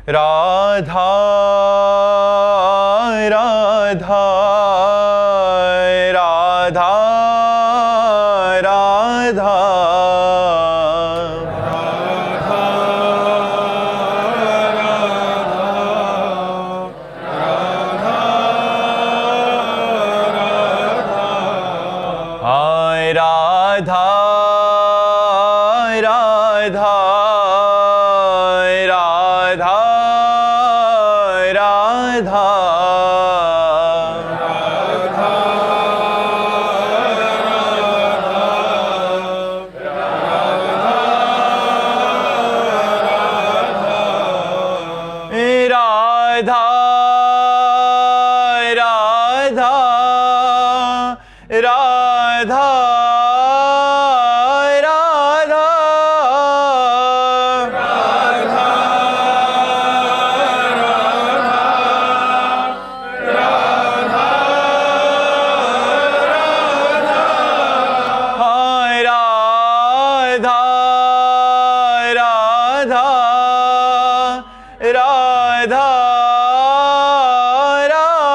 राधा राधा राधा राधा हाय राधा राधा राधा राधा राधा राधा राधा राधा राधा हाय राधा राधा राधा राधा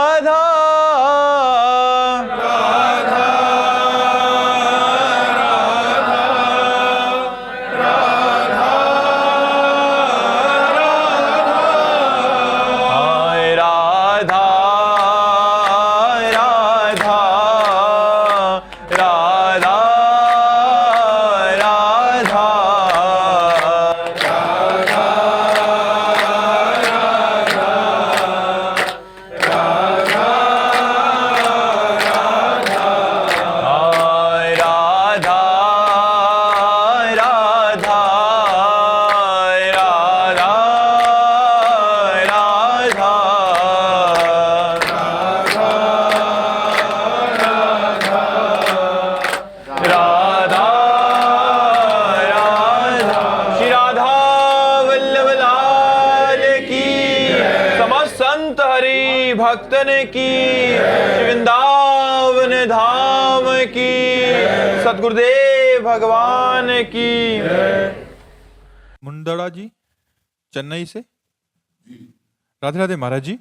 भक्तन की वृंदावन धाम की सतगुरुदेव भगवान की। मुंदड़ा जी चेन्नई से। राधे राधे महाराज जी।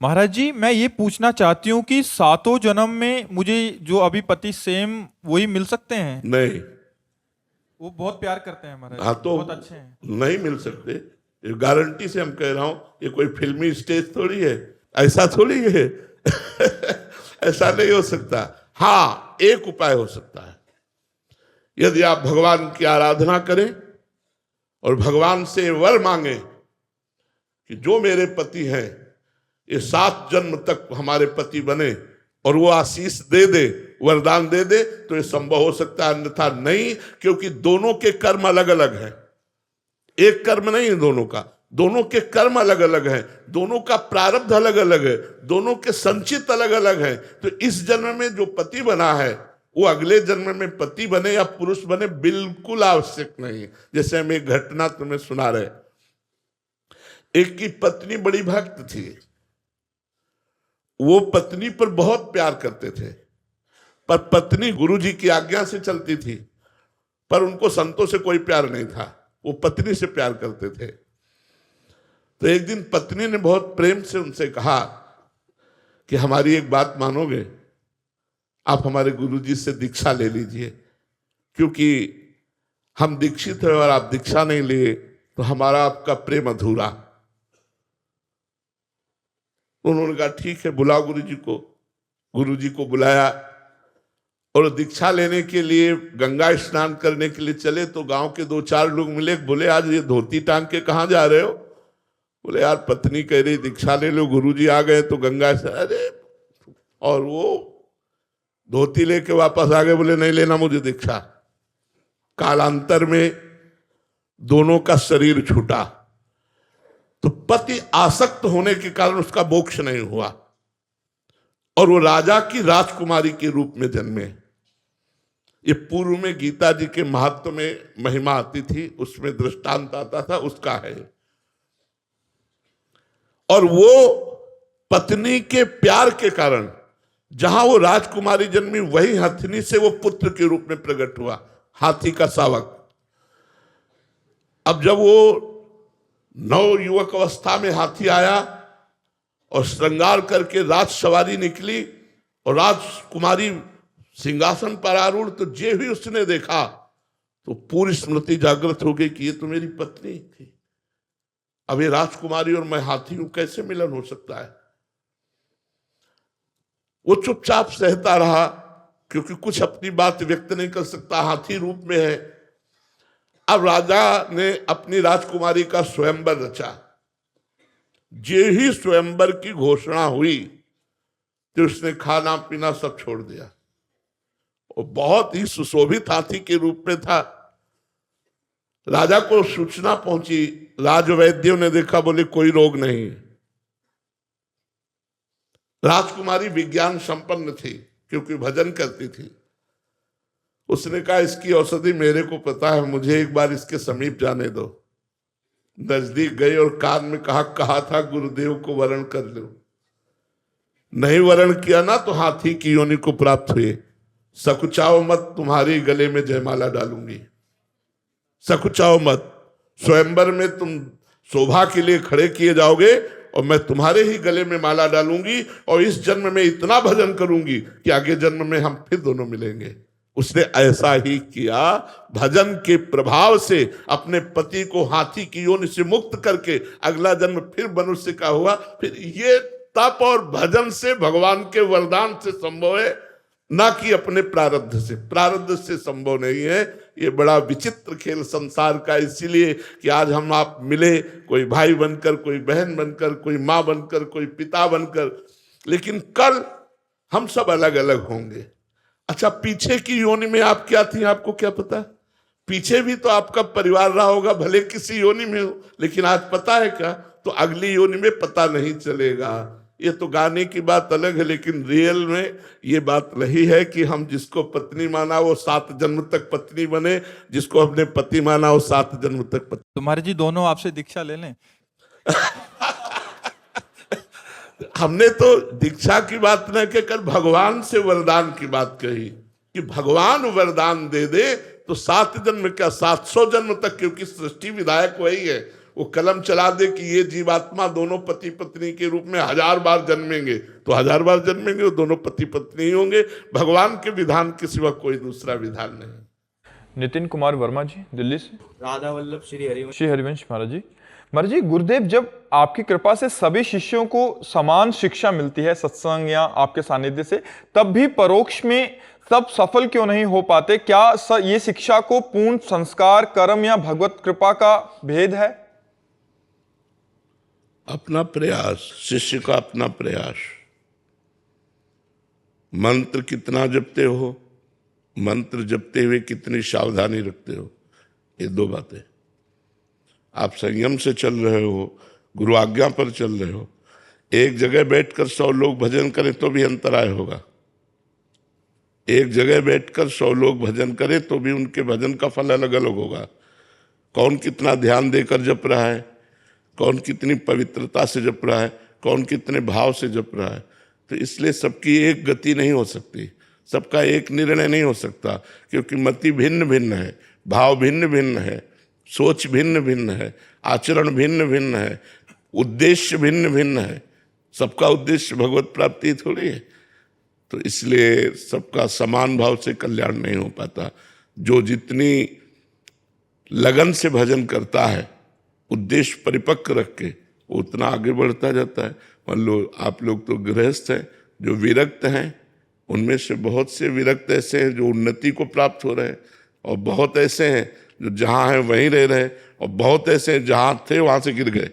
महाराज जी मैं ये पूछना चाहती हूँ कि सातों जन्म में मुझे जो अभी पति सेम वही मिल सकते हैं? नहीं, वो बहुत प्यार करते हैं महाराज। हाँ तो बहुत अच्छे हैं। नहीं मिल सकते, गारंटी से हम कह रहा हूं। ये कोई फिल्मी स्टेज थोड़ी है, ऐसा थोड़ी है ऐसा नहीं हो सकता। हाँ, एक उपाय हो सकता है, यदि आप भगवान की आराधना करें और भगवान से वर मांगे कि जो मेरे पति हैं ये 7 जन्म तक हमारे पति बने, और वो आशीष दे दे, वरदान दे दे, तो ये संभव हो सकता है, अन्यथा नहीं। क्योंकि दोनों के कर्म अलग अलग हैं, एक कर्म नहीं है दोनों का। दोनों के कर्म अलग अलग हैं, दोनों का प्रारब्ध अलग अलग है, दोनों के संचित अलग अलग हैं। तो इस जन्म में जो पति बना है वो अगले जन्म में पति बने या पुरुष बने बिल्कुल आवश्यक नहीं। जैसे हम एक घटना तुम्हें सुना रहे, एक की पत्नी बड़ी भक्त थी, वो पत्नी पर बहुत प्यार करते थे, पर पत्नी गुरु जी की आज्ञा से चलती थी, पर उनको संतों से कोई प्यार नहीं था, वो पत्नी से प्यार करते थे। तो एक दिन पत्नी ने बहुत प्रेम से उनसे कहा कि हमारी एक बात मानोगे, आप हमारे गुरुजी से दीक्षा ले लीजिए, क्योंकि हम दीक्षित हैं और आप दीक्षा नहीं लिए तो हमारा आपका प्रेम अधूरा। उन्होंने कहा ठीक है, बुलाओ गुरुजी को। गुरुजी को बुलाया और दीक्षा लेने के लिए गंगा स्नान करने के लिए चले, तो गांव के 2-4 लोग मिले, बोले आज ये धोती टांग के कहाँ जा रहे हो? बोले यार पत्नी कह रही दीक्षा ले लो, गुरुजी आ गए तो गंगा से। अरे, और वो धोती लेके वापस आ गए, बोले नहीं लेना मुझे दीक्षा। कालांतर में दोनों का शरीर छूटा, तो पति आसक्त होने के कारण उसका मोक्ष नहीं हुआ, और वो राजा की राजकुमारी के रूप में जन्मे। ये पूर्व में गीता जी के महत्व में महिमा आती थी, उसमें दृष्टांत आता था, उसका है। और वो पत्नी के प्यार के कारण जहां वो राजकुमारी जन्मी, वही हथिनी से वो पुत्र के रूप में प्रकट हुआ, हाथी का शावक। अब जब वो नव युवक अवस्था में हाथी आया और श्रृंगार करके राज सवारी निकली और राजकुमारी सिंहासन पर आरूढ़, तो जे भी उसने देखा तो पूरी स्मृति जागृत हो गई कि ये तो मेरी पत्नी थी। अब ये राजकुमारी और मैं हाथी हूं, कैसे मिलन हो सकता है। वो चुपचाप सहता रहा क्योंकि कुछ अपनी बात व्यक्त नहीं कर सकता, हाथी रूप में है। अब राजा ने अपनी राजकुमारी का स्वयंवर रचा। जे ही स्वयंवर की घोषणा हुई तो उसने खाना पीना सब छोड़ दिया। वो बहुत ही सुशोभित हाथी के रूप में था। राजा को सूचना पहुंची, राजवैद्यों ने देखा, बोले कोई रोग नहीं। राजकुमारी विज्ञान संपन्न थी क्योंकि भजन करती थी। उसने कहा इसकी औषधि मेरे को पता है, मुझे एक बार इसके समीप जाने दो। नजदीक गई और कान में कहा था गुरुदेव को वरण कर लो। नहीं वरण किया ना तो हाथी की योनि को प्राप्त हुए। सकुचाओ मत, तुम्हारे गले में जयमाला डालूंगी। सकुचाओ मत, स्वयंवर में तुम शोभा के लिए खड़े किए जाओगे और मैं तुम्हारे ही गले में माला डालूंगी और इस जन्म में इतना भजन करूंगी कि आगे जन्म में हम फिर दोनों मिलेंगे। उसने ऐसा ही किया। भजन के प्रभाव से अपने पति को हाथी की योनि से मुक्त करके अगला जन्म फिर मनुष्य का हुआ। फिर ये तप और भजन से, भगवान के वरदान से संभव है, ना कि अपने प्रारब्ध से। प्रारब्ध से संभव नहीं है। ये बड़ा विचित्र खेल संसार का, इसीलिए कि आज हम आप मिले, कोई भाई बनकर, कोई बहन बनकर, कोई माँ बनकर, कोई पिता बनकर, लेकिन कल हम सब अलग अलग होंगे। अच्छा, पीछे की योनि में आप क्या थी, आपको क्या पता? पीछे भी तो आपका परिवार रहा होगा, भले किसी योनि में हो, लेकिन आज पता है क्या? तो अगली योनि में पता नहीं चलेगा। ये तो गाने की बात अलग है, लेकिन रियल में ये बात रही है कि हम जिसको पत्नी माना वो 7 जन्म तक पत्नी बने, जिसको हमने पति माना वो 7 जन्म तक पति। तुम्हारे जी दोनों आपसे दीक्षा ले लें। हमने तो दीक्षा की बात न कहकर भगवान से वरदान की बात कही कि भगवान वरदान दे दे तो 7 जन्म क्या 700 जन्म तक, क्योंकि सृष्टि विधायक वही है। वो कलम चला दे कि ये जीवात्मा दोनों पति पत्नी के रूप में 1000 बार जन्मेंगे तो 1000 बार जन्मेंगे, वो दोनों पति पत्नी ही होंगे। भगवान के विधान के सिवा कोई दूसरा विधान नहीं। नितिन कुमार वर्मा जी दिल्ली से। राधा वल्लभ श्री हरिवंश। श्री हरिवंश महाराज जी। महाराज जी, गुरुदेव जब आपकी कृपा से सभी शिष्यों को समान शिक्षा मिलती है सत्संग या आपके सानिध्य से, तब भी परोक्ष में सब सफल क्यों नहीं हो पाते? क्या ये शिक्षा को पूर्ण संस्कार, कर्म या भगवत कृपा का भेद है? अपना प्रयास, शिष्य का अपना प्रयास। मंत्र कितना जपते हो, मंत्र जपते हुए कितनी सावधानी रखते हो, ये 2 बातें। आप संयम से चल रहे हो, गुरु आज्ञा पर चल रहे हो। एक जगह बैठकर 100 लोग भजन करें तो भी अंतराय होगा। एक जगह बैठकर 100 लोग भजन करें तो भी उनके भजन का फल अलग अलग होगा। कौन कितना ध्यान देकर जप रहा है, कौन कितनी पवित्रता से जप रहा है, कौन कितने भाव से जप रहा है। तो इसलिए सबकी एक गति नहीं हो सकती, सबका एक निर्णय नहीं हो सकता, क्योंकि मति भिन्न भिन्न है, भाव भिन्न भिन्न है, सोच भिन्न भिन्न है, आचरण भिन्न भिन्न है, उद्देश्य भिन्न भिन्न है। सबका उद्देश्य भगवत प्राप्ति थोड़ी है। तो इसलिए सबका समान भाव से कल्याण नहीं हो पाता। जो जितनी लगन से भजन करता है, उद्देश्य परिपक्व रख के, उतना आगे बढ़ता जाता है। मान लो आप लोग तो गृहस्थ हैं, जो विरक्त हैं, उनमें से बहुत से विरक्त ऐसे हैं जो उन्नति को प्राप्त हो रहे हैं, और बहुत ऐसे हैं जो जहाँ हैं वहीं रह रहे हैं, और बहुत ऐसे हैं जहाँ थे वहाँ से गिर गए।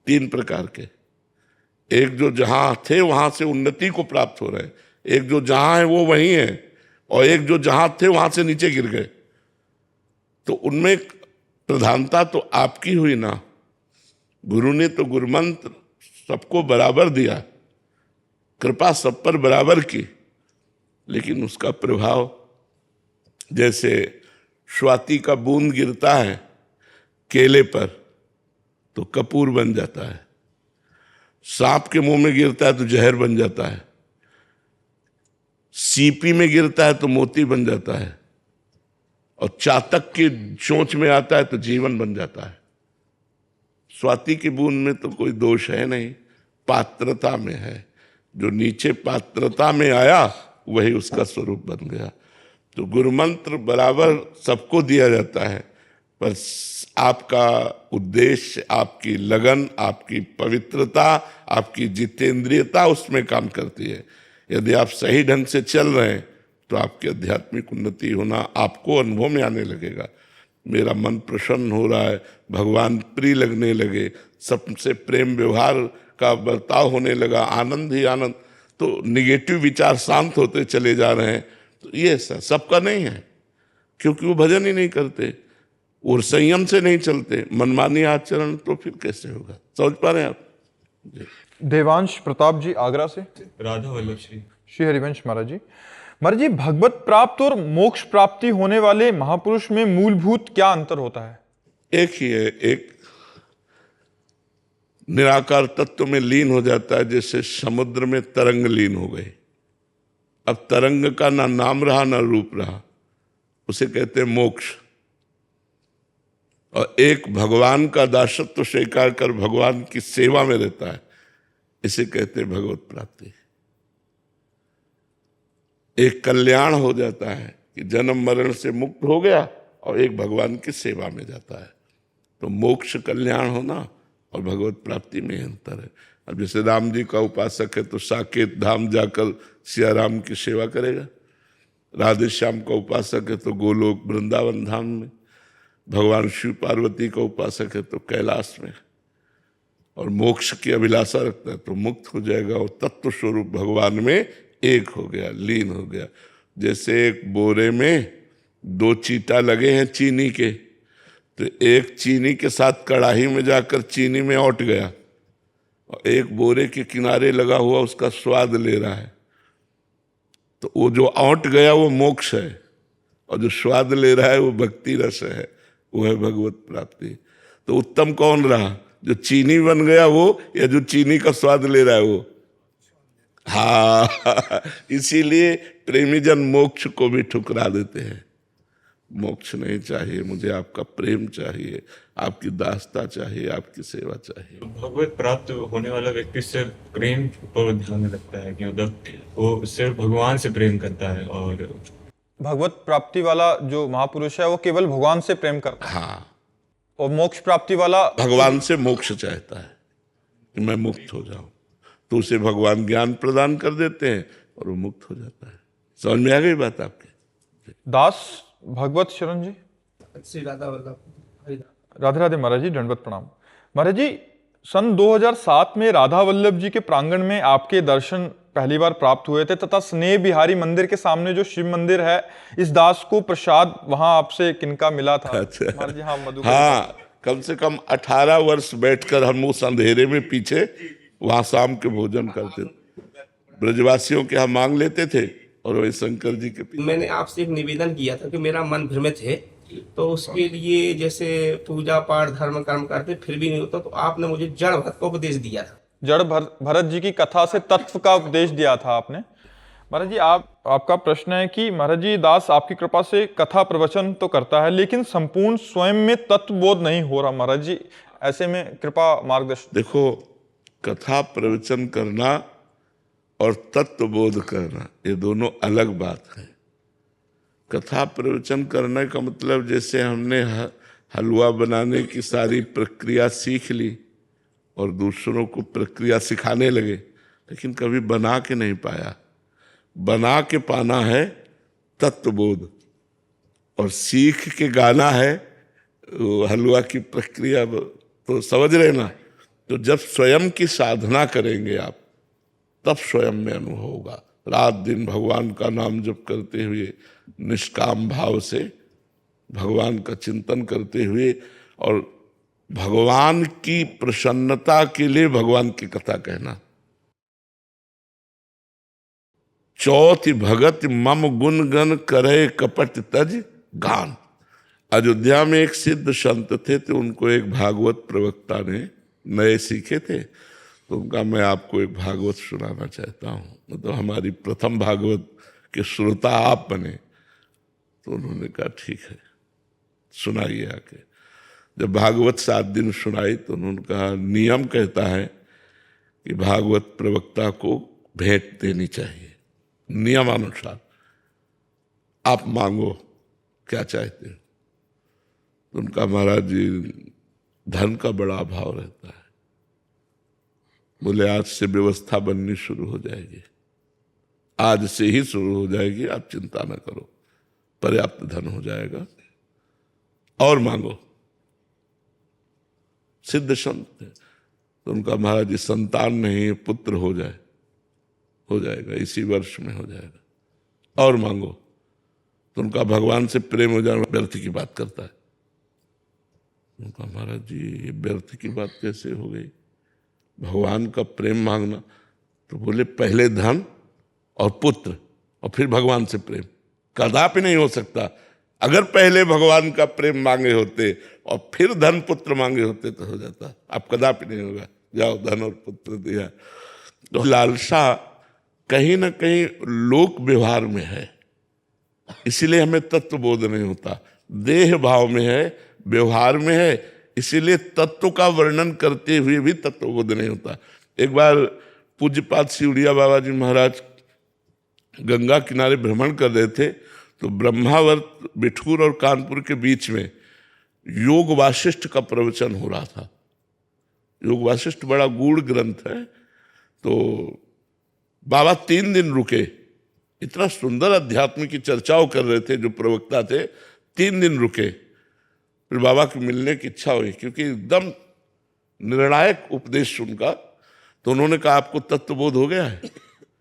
3 प्रकार के। एक जो जहाँ थे वहाँ से उन्नति को प्राप्त हो रहे हैं, एक जो जहाँ है वो वहीं है, और एक जो जहाँ थे वहाँ से नीचे गिर गए। तो उनमें प्रधानता तो आपकी हुई ना। गुरु ने तो गुरुमंत्र सबको बराबर दिया, कृपा सब पर बराबर की, लेकिन उसका प्रभाव, जैसे स्वाति का बूंद गिरता है केले पर तो कपूर बन जाता है, सांप के मुंह में गिरता है तो जहर बन जाता है, सीपी में गिरता है तो मोती बन जाता है, और चातक की चोंच में आता है तो जीवन बन जाता है। स्वाति की बूंद में तो कोई दोष है नहीं, पात्रता में है। जो नीचे पात्रता में आया वही उसका स्वरूप बन गया। तो गुरु मंत्र बराबर सबको दिया जाता है, पर आपका उद्देश्य, आपकी लगन, आपकी पवित्रता, आपकी जितेंद्रियता उसमें काम करती है। यदि आप सही ढंग से चल रहे हैं तो आपकी आध्यात्मिक उन्नति होना आपको अनुभव में आने लगेगा। मेरा मन प्रसन्न हो रहा है, भगवान प्रिय लगने लगे, सबसे प्रेम व्यवहार का बर्ताव होने लगा, आनंद ही आनंद, तो निगेटिव विचार शांत होते चले जा रहे हैं। तो ये सबका नहीं है, क्योंकि वो भजन ही नहीं करते और संयम से नहीं चलते, मनमानी आचरण, तो फिर कैसे होगा? समझ पा रहे हैं आप? देवांश प्रताप जी आगरा से। राधा वल्लभ श्री हरिवंश महाराज जी। महाराज जी, भगवत प्राप्त और मोक्ष प्राप्ति होने वाले महापुरुष में मूलभूत क्या अंतर होता है? एक ही है, एक निराकार तत्व में लीन हो जाता है, जैसे समुद्र में तरंग लीन हो गई। अब तरंग का ना नाम रहा ना रूप रहा, उसे कहते हैं मोक्ष। और एक भगवान का दासत्व स्वीकार कर भगवान की सेवा में रहता है, इसे कहते हैं भगवत प्राप्ति। एक कल्याण हो जाता है कि जन्म मरण से मुक्त हो गया, और एक भगवान की सेवा में जाता है। तो मोक्ष कल्याण होना और भगवत प्राप्ति में अंतर है। अब जैसे राम जी का उपासक है तो साकेत धाम जाकर सिया राम की सेवा करेगा, राधे श्याम का उपासक है तो गोलोक वृंदावन धाम में, भगवान शिव पार्वती का उपासक है तो कैलाश में, और मोक्ष की अभिलाषा रखता है तो मुक्त हो जाएगा और तत्व स्वरूप भगवान में एक हो गया, लीन हो गया। जैसे एक बोरे में 2 चीटा लगे हैं चीनी के, तो एक चीनी के साथ कढ़ाई में जाकर चीनी में औट गया, और एक बोरे के किनारे लगा हुआ उसका स्वाद ले रहा है। तो वो जो औट गया वो मोक्ष है, और जो स्वाद ले रहा है वो भक्ति रस है, वो है भगवत प्राप्ति। तो उत्तम कौन रहा, जो चीनी बन गया वो, या जो चीनी का स्वाद ले रहा है वो? हाँ, इसीलिए प्रेमी जन मोक्ष को भी ठुकरा देते हैं। मोक्ष नहीं चाहिए मुझे, आपका प्रेम चाहिए, आपकी दासता चाहिए, आपकी सेवा चाहिए। भगवत प्राप्त होने वाला व्यक्ति सिर्फ प्रेम पर ध्यान में रखता है कि मतलब वो सिर्फ भगवान से प्रेम करता है, और भगवत प्राप्ति वाला जो महापुरुष है वो केवल भगवान से प्रेम करता है। हाँ, और मोक्ष प्राप्ति वाला भगवान से मोक्ष चाहता है कि मैं मुक्त हो जाऊं, तो उसे भगवान ज्ञान प्रदान कर देते हैं और वो मुक्त हो जाता है। समझ में आ गई बात आपके? दास भगवत शरण जी। श्री राधा वल्लभ। राधे राधे महाराज जी, दंडवत प्रणाम। महाराज जी, सन 2007 में राधा वल्लभ जी के प्रांगण में आपके दर्शन पहली बार प्राप्त हुए थे, तथा स्नेह बिहारी मंदिर के सामने जो शिव मंदिर है, इस दास को प्रसाद वहां आपसे किनका मिला था? अच्छा। महाराज जी, हाँ, मधु। हाँ, कम से कम 18 वर्ष बैठकर हम उस अंधेरे में पीछे वहां शाम के भोजन करते थे, ब्रजवासियों के यहाँ मांग लेते थे, और वही शंकर जी के पीछे। मैंने आपसे एक निवेदन किया था कि मेरा मन भ्रमित है, तो उसके लिए जैसे पूजा पाठ धर्म कर्म करते फिर भी नहीं होता, तो आपने मुझे जड़ भरत का उपदेश दिया था। जड़ भरत जी की कथा से तत्व का उपदेश दिया था आपने। महाराज जी, आपका प्रश्न है कि महाराज जी, दास आपकी कृपा से कथा प्रवचन तो करता है, लेकिन संपूर्ण स्वयं में तत्वबोध नहीं हो रहा। महाराज जी, ऐसे में कृपा मार्गदर्शन। देखो, कथा प्रवचन करना और तत्वबोध करना ये दोनों अलग बात है। कथा प्रवचन करने का मतलब जैसे हमने हलवा बनाने की सारी प्रक्रिया सीख ली और दूसरों को प्रक्रिया सिखाने लगे, लेकिन कभी बना के नहीं पाया। बना के पाना है तत्वबोध, और सीख के गाना है हलवा की प्रक्रिया। तो समझ रहे ना? तो जब स्वयं की साधना करेंगे आप, तब स्वयं में अनुभव होगा। रात दिन भगवान का नाम जप करते हुए, निष्काम भाव से भगवान का चिंतन करते हुए, और भगवान की प्रसन्नता के लिए भगवान की कथा कहना। चौथी भगत मम गुण गण करे कपट तज गान। अयोध्या में एक सिद्ध संत थे, तो उनको एक भागवत प्रवक्ता ने नए सीखे थे, तो उनका मैं आपको एक भागवत सुनाना चाहता हूँ। मतलब हमारी प्रथम भागवत के श्रोता आप बने। तो उन्होंने कहा ठीक है, सुनाइए आके। जब भागवत 7 दिन सुनाई तो उन्होंने कहा, नियम कहता है कि भागवत प्रवक्ता को भेंट देनी चाहिए, नियमानुसार। आप मांगो क्या चाहते हो। तो उनका, महाराज जी धन का बड़ा अभाव रहता है। बोले आज से व्यवस्था बननी शुरू हो जाएगी, आज से ही शुरू हो जाएगी, आप चिंता न करो, पर्याप्त धन हो जाएगा, और मांगो। सिद्ध संत थे। तो उनका, महाराज जी संतान नहीं, पुत्र हो जाएगा, इसी वर्ष में हो जाएगा, और मांगो। तो उनका, भगवान से प्रेम हो जाना व्यर्थ की बात करता है। उनका, महाराज जी ये व्यर्थ की बात कैसे हो गई, भगवान का प्रेम मांगना। तो बोले पहले धन और पुत्र और फिर भगवान से प्रेम, कदापि नहीं हो सकता। अगर पहले भगवान का प्रेम मांगे होते और फिर धन पुत्र मांगे होते तो हो जाता, अब कदापि नहीं होगा। जाओ धन और पुत्र दिया। तो लालसा कहीं ना कहीं लोक व्यवहार में है, इसीलिए हमें तत्व बोध नहीं होता। देह भाव में है, व्यवहार में है, इसीलिए तत्व का वर्णन करते हुए भी तत्व बोध नहीं होता। एक बार पूज्यपाद सिउड़िया बाबा जी महाराज गंगा किनारे भ्रमण कर रहे थे, तो ब्रह्मावर्त, बिठूर और कानपुर के बीच में योग वासिष्ठ का प्रवचन हो रहा था। योग वासिष्ठ बड़ा गूढ़ ग्रंथ है। तो बाबा 3 दिन रुके, इतना सुंदर अध्यात्म की चर्चाओं कर रहे थे, जो प्रवक्ता थे 3 दिन रुके। फिर बाबा की मिलने की इच्छा हुई, क्योंकि एकदम निर्णायक उपदेश उनका। तो उन्होंने कहा, आपको तत्वबोध हो गया है?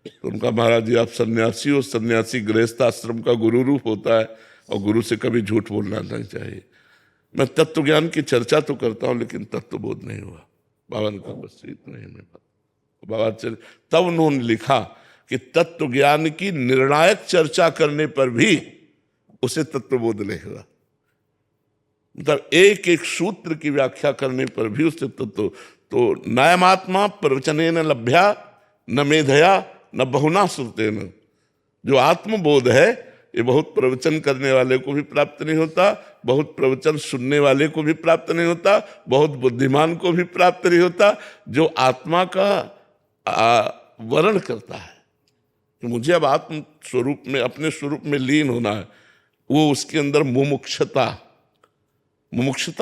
तो उनका, महाराज जी आप सन्यासी हो, सन्यासी गृहस्थ आश्रम का गुरु रूप होता है, और गुरु से कभी झूठ बोलना नहीं चाहिए। मैं तत्व ज्ञान की चर्चा तो करता हूं, लेकिन तत्वबोध नहीं हुआ। बाबा ने कहा, बस इतना ही मैं बात। बाबा चले, तब उन्होंने लिखा कि तत्व ज्ञान की निर्णायक चर्चा करने पर भी उसे तत्वबोध नहीं हुआ। मतलब एक एक सूत्र की व्याख्या करने पर भी उससे तत्व। तो नायमात्मा प्रवचने न लभ्या न मेधया न बहुना श्रुतेन। जो आत्मबोध है ये बहुत प्रवचन करने वाले को भी प्राप्त नहीं होता, बहुत प्रवचन सुनने वाले को भी प्राप्त नहीं होता, बहुत बुद्धिमान को भी प्राप्त नहीं होता। जो आत्मा का वर्ण करता है कि मुझे अब आत्म स्वरूप में, अपने स्वरूप में लीन होना है, वो उसके अंदर मुमुक्षता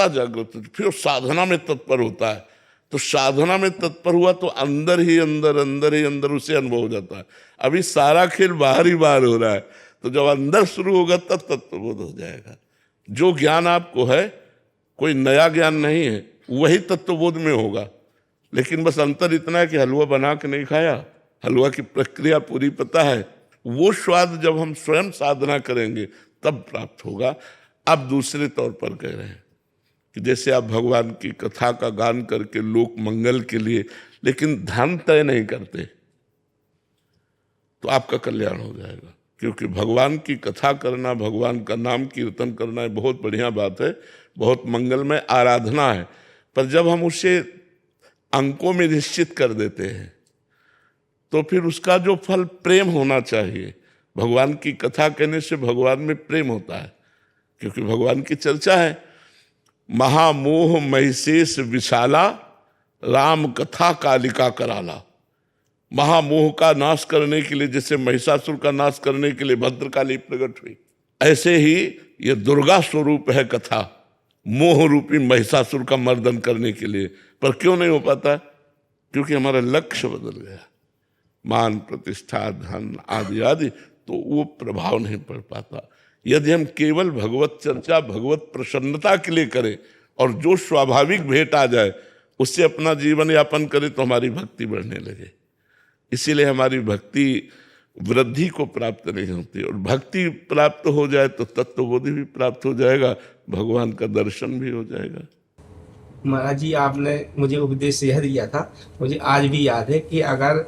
जागृत होती, फिर साधना में तत्पर होता है। तो साधना में तत्पर हुआ तो अंदर ही अंदर उसे अनुभव हो जाता है। अभी सारा खेल बाहर ही बाहर हो रहा है, तो जब अंदर शुरू होगा तब तत्वबोध हो जाएगा। जो ज्ञान आपको है कोई नया ज्ञान नहीं है, वही तत्वबोध में होगा। लेकिन बस अंतर इतना है कि हलवा बना के नहीं खाया, हलवा की प्रक्रिया पूरी पता है। वो स्वाद जब हम स्वयं साधना करेंगे तब प्राप्त होगा। अब दूसरे तौर पर कह रहे हैं कि जैसे आप भगवान की कथा का गान करके लोक मंगल के लिए, लेकिन धन तय नहीं करते, तो आपका कल्याण हो जाएगा। क्योंकि भगवान की कथा करना, भगवान का नाम कीर्तन करना है, बहुत बढ़िया बात है, बहुत मंगलमय आराधना है। पर जब हम उसे अंकों में निश्चित कर देते हैं तो फिर उसका जो फल प्रेम होना चाहिए। भगवान की कथा कहने से भगवान में प्रेम होता है, क्योंकि भगवान की चर्चा है। महामोह महिषेष विशाला, राम कथा कालिका कराला। महामोह का नाश करने के लिए, जैसे महिषासुर का नाश करने के लिए भद्रकाली प्रकट हुई, ऐसे ही ये दुर्गा स्वरूप है कथा, मोह रूपी महिषासुर का मर्दन करने के लिए। पर क्यों नहीं हो पाता? क्योंकि हमारा लक्ष्य बदल गया, मान प्रतिष्ठा धन आदि आदि, तो वो प्रभाव नहीं पड़ पाता। यदि हम केवल भगवत चर्चा, भगवत प्रसन्नता के लिए करें और जो स्वाभाविक भेंट आ जाए उससे अपना जीवन यापन करें तो हमारी भक्ति बढ़ने लगे। इसीलिए हमारी भक्ति वृद्धि को प्राप्त नहीं होती, और भक्ति प्राप्त हो जाए तो तत्वबोधि भी प्राप्त हो जाएगा, भगवान का दर्शन भी हो जाएगा। महाराज जी, आपने मुझे उपदेश यह दिया था, मुझे आज भी याद है कि अगर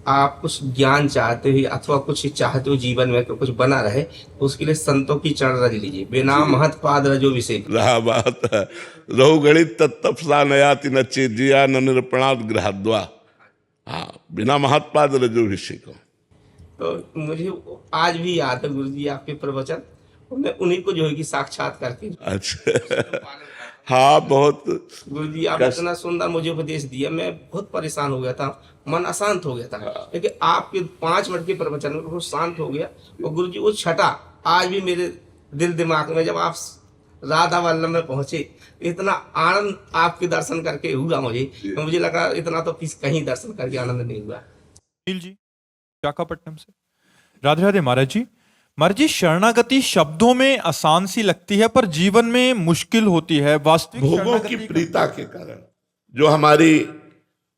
आप कुछ ज्ञान चाहते हो अथवा कुछ चाहते हो जीवन में तो कुछ बना रहे, तो उसके लिए संतों की चरण रज लीजिए। बिना महत पाद रजो विषय रहा बात है, रहु गणित तत्तपसा नयाति न चेजिया न निरपणाद ग्रहद्वा। हाँ, बिना महत पाद रजो विषय को। तो मुझे आज भी याद है गुरु जी आपके प्रवचन, मैं उन्हीं को जो है कि साक्षात करके अच्छा हाँ बहुत गुरुजी आप कष्ट- इतना सुंदर मुझे उपदेश दिया, मैं बहुत परेशान हो गया था, मन अशांत हो गया था, लेकिन आपके 5 मिनट के प्रवचन में बहुत शांत हो गया। और गुरुजी वो छटा आज भी मेरे दिल दिमाग में, जब आप राधा वल्लभ में पहुंचे, इतना आनंद आपके दर्शन करके हुआ मुझे लगा इतना तो किस कहीं दर्शन करके आनंद नहीं हुआ। सुनील जी विशाखापट्टनम से। राधे राधे महाराज जी शरणागति शब्दों में आसान सी लगती है पर जीवन में मुश्किल होती है। वास्तविक भोगों शरणागति की का- प्रियता के कारण जो हमारी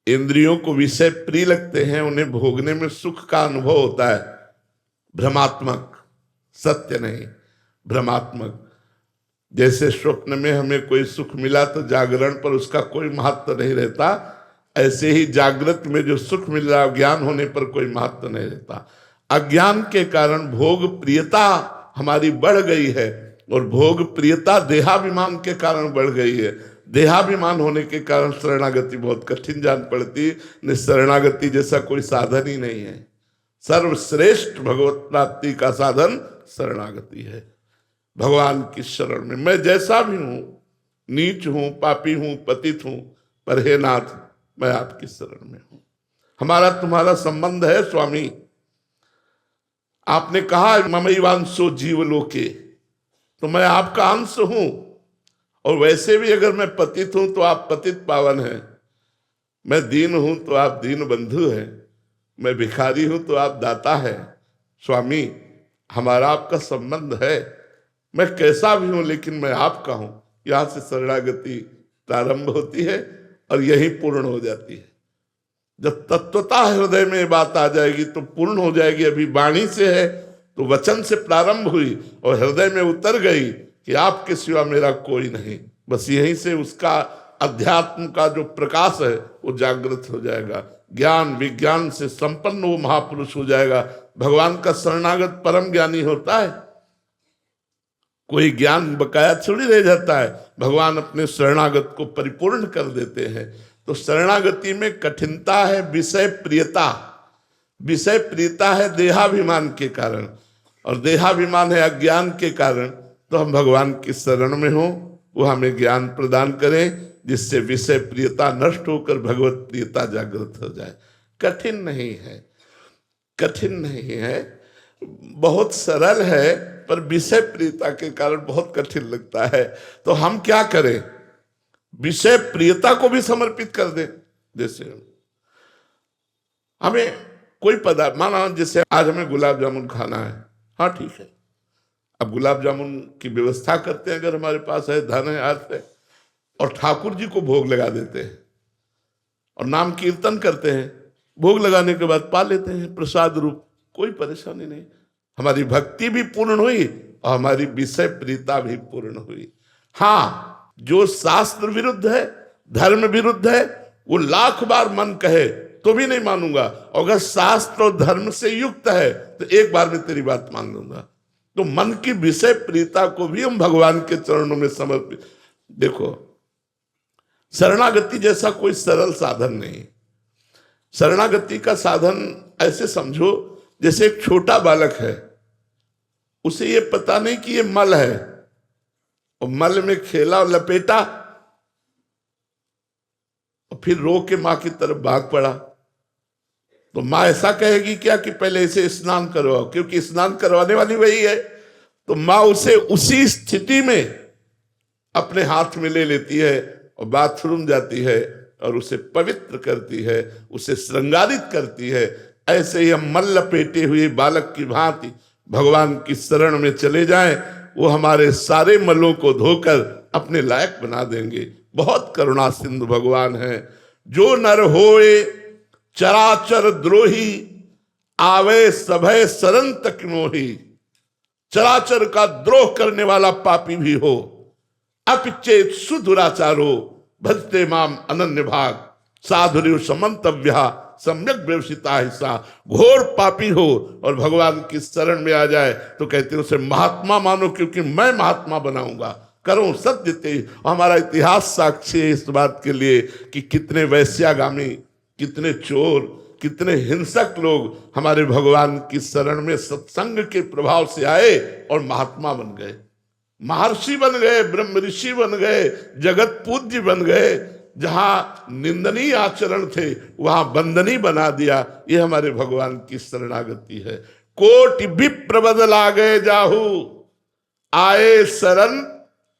इंद्रियों को विषय प्रिय लगते हैं, उन्हें भोगने में सुख का अनुभव होता है, भ्रमात्मक, सत्य नहीं, भ्रमात्मक। जैसे स्वप्न में हमें कोई सुख मिला तो जागरण पर उसका कोई महत्व नहीं रहता, ऐसे ही जागृत में जो सुख मिल रहा है ज्ञान होने पर कोई महत्व नहीं रहता। अज्ञान के कारण भोग प्रियता हमारी बढ़ गई है, और भोग प्रियता देहाभिमान के कारण बढ़ गई है। देहाभिमान होने के कारण शरणागति बहुत कठिन जान पड़ती है। शरणागति जैसा कोई साधन ही नहीं है। सर्वश्रेष्ठ भगवत प्राप्ति का साधन शरणागति है। भगवान की शरण में मैं जैसा भी हूं, नीच हूं, पापी हूं, पतित हूं, पर हे नाथ मैं आपकी शरण में हूं। हमारा तुम्हारा संबंध है स्वामी। आपने कहा ममैवांशो जीवलोके, तो मैं आपका अंश हूं। और वैसे भी अगर मैं पतित हूं तो आप पतित पावन हैं, मैं दीन हूं तो आप दीन बंधु हैं, मैं भिखारी हूं तो आप दाता हैं। स्वामी हमारा आपका संबंध है, मैं कैसा भी हूं लेकिन मैं आपका हूं। यहां से शरणागति प्रारंभ होती है और यही पूर्ण हो जाती है। जब तत्वता हृदय में बात आ जाएगी तो पूर्ण हो जाएगी। अभी वाणी से है तो वचन से प्रारंभ हुई और हृदय में उतर गई कि आपके सिवा मेरा कोई नहीं। बस यहीं से उसका अध्यात्म का जो प्रकाश है वो जागृत हो जाएगा। ज्ञान विज्ञान से संपन्न वो महापुरुष हो जाएगा। भगवान का शरणागत परम ज्ञानी होता है, कोई ज्ञान बकाया थोड़ी रह जाता है। भगवान अपने शरणागत को परिपूर्ण कर देते हैं। तो शरणागति में कठिनता है विषय प्रियता। विषय प्रियता है देहाभिमान के कारण, और देहाभिमान है अज्ञान के कारण। तो हम भगवान की शरण में हो, वो हमें ज्ञान प्रदान करें जिससे विषय प्रियता नष्ट होकर भगवत प्रियता जागृत हो जाए। कठिन नहीं है, कठिन नहीं है, बहुत सरल है, पर विषय प्रियता के कारण बहुत कठिन लगता है। तो हम क्या करें, विषय प्रियता को भी समर्पित कर दें। जैसे हमें कोई पदार्थ, माना जैसे आज हमें गुलाब जामुन खाना है, हाँ ठीक है, अब गुलाब जामुन की व्यवस्था करते हैं अगर हमारे पास है, धन है, अर्थ है, और ठाकुर जी को भोग लगा देते हैं और नाम कीर्तन करते हैं। भोग लगाने के बाद पा लेते हैं प्रसाद रूप, कोई परेशानी नहीं। हमारी भक्ति भी पूर्ण हुई और हमारी विषय प्रियता भी पूर्ण हुई। हाँ, जो शास्त्र विरुद्ध है, धर्म विरुद्ध है, वो 1,00,000 बार मन कहे तो भी नहीं मानूंगा। अगर शास्त्र और धर्म से युक्त है तो एक बार में तेरी बात मान लूंगा। तो मन की विषय प्रियता को भी हम भगवान के चरणों में समर्पित। देखो, शरणागति जैसा कोई सरल साधन नहीं। शरणागति का साधन ऐसे समझो जैसे एक छोटा बालक है, उसे ये पता नहीं कि ये मल है, और मल में खेला और लपेटा और फिर रो के मां की तरफ भाग पड़ा। तो मां ऐसा कहेगी क्या कि पहले इसे स्नान करवाओ, क्योंकि स्नान करवाने वाली वही है। तो मां उसे उसी स्थिति में अपने हाथ में ले लेती है और बाथरूम जाती है और उसे पवित्र करती है, उसे श्रृंगारित करती है। ऐसे ही हम मल लपेटे हुए बालक की भांति भगवान की शरण में चले जाएं, वो हमारे सारे मलों को धोकर अपने लायक बना देंगे। बहुत करुणा सिंधु भगवान है। जो नर होए चराचर द्रोही, आवे सभय शरण तक मोही। चराचर का द्रोह करने वाला पापी भी हो, अपिचेत सुदुराचारो, भजते माम अनन्य भाग, साधुर्य समंतव्या सम्यक व्यवसिता हिस्सा। घोर पापी हो और भगवान की शरण में आ जाए तो कहते हैं उसे महात्मा मानो, क्योंकि मैं महात्मा बनाऊंगा। करो सत्य। हमारा इतिहास साक्षी है इस बात के लिए कि कितने वैश्यागामी, कितने चोर, कितने हिंसक लोग हमारे भगवान की शरण में सत्संग के प्रभाव से आए और महात्मा बन गए। महर्षि बन गए, ब्रह्म ऋषि बन गए, जगत पूज्य बन गए। जहां निंदनीय आचरण थे वहां वंदनीय बना दिया। ये हमारे भगवान की शरणागति है। कोटि विप्र बदला गए जाहू, आए शरण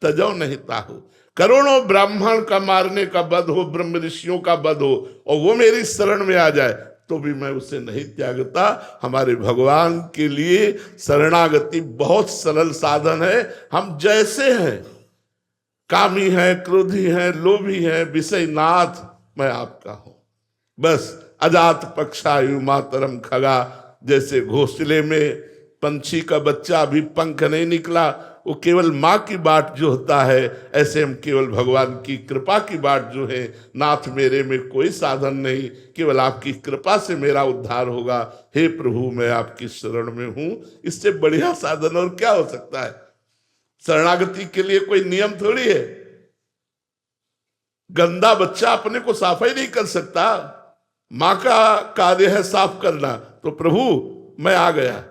तजो नहीं ताहू। करोड़ों ब्राह्मण का मारने का वध हो, ब्रह्म ऋषियों का वध हो, और वो मेरी शरण में आ जाए तो भी मैं उसे नहीं त्यागता। हमारे भगवान के लिए शरणागति बहुत सरल साधन है। हम जैसे हैं, कामी है, क्रोधी है, लोभी है, विषयनाथ, मैं आपका हूं। बस अजात पक्षायु मातरम खगा, जैसे घोंसले में पंछी का बच्चा अभी पंख नहीं निकला, वो केवल माँ की बाट जो होता है, ऐसे हम केवल भगवान की कृपा की बाट जो है। नाथ मेरे में कोई साधन नहीं, केवल आपकी कृपा से मेरा उद्धार होगा। हे प्रभु मैं आपकी शरण में हूं। इससे बढ़िया साधन और क्या हो सकता है? शरणागति के लिए कोई नियम थोड़ी है। गंदा बच्चा अपने को साफ ही नहीं कर सकता, मां का कार्य है साफ करना। तो प्रभु मैं आ गया,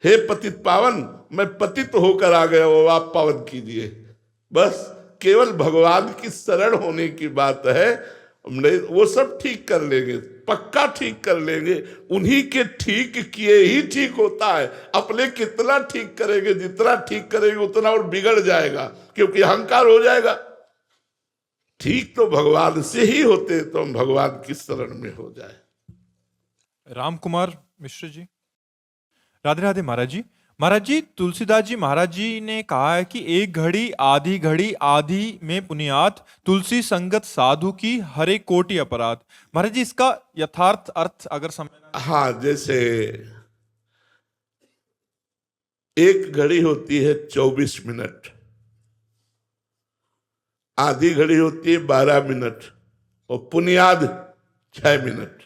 हे पतित पावन, मैं पतित होकर आ गया, वो आप पावन कीजिए। बस केवल भगवान की शरण होने की बात है। वो सब ठीक कर लेंगे, पक्का ठीक कर लेंगे। उन्हीं के ठीक किए ही ठीक होता है। अपने कितना ठीक करेंगे, जितना ठीक करेंगे उतना और बिगड़ जाएगा, क्योंकि अहंकार हो जाएगा। ठीक तो भगवान से ही होते, तो हम भगवान की शरण में हो जाए। राम कुमार मिश्र जी। राधे राधे महाराज जी। महाराज जी, तुलसीदास जी महाराज जी ने कहा है कि एक घड़ी आधी में पुनियात, तुलसी संगत साधु की हरे कोटि अपराध। महाराज जी, इसका यथार्थ अर्थ अगर समझना। हाँ, जैसे एक घड़ी होती है 24 मिनट, आधी घड़ी होती है 12 मिनट, और पुनियाद 6 मिनट।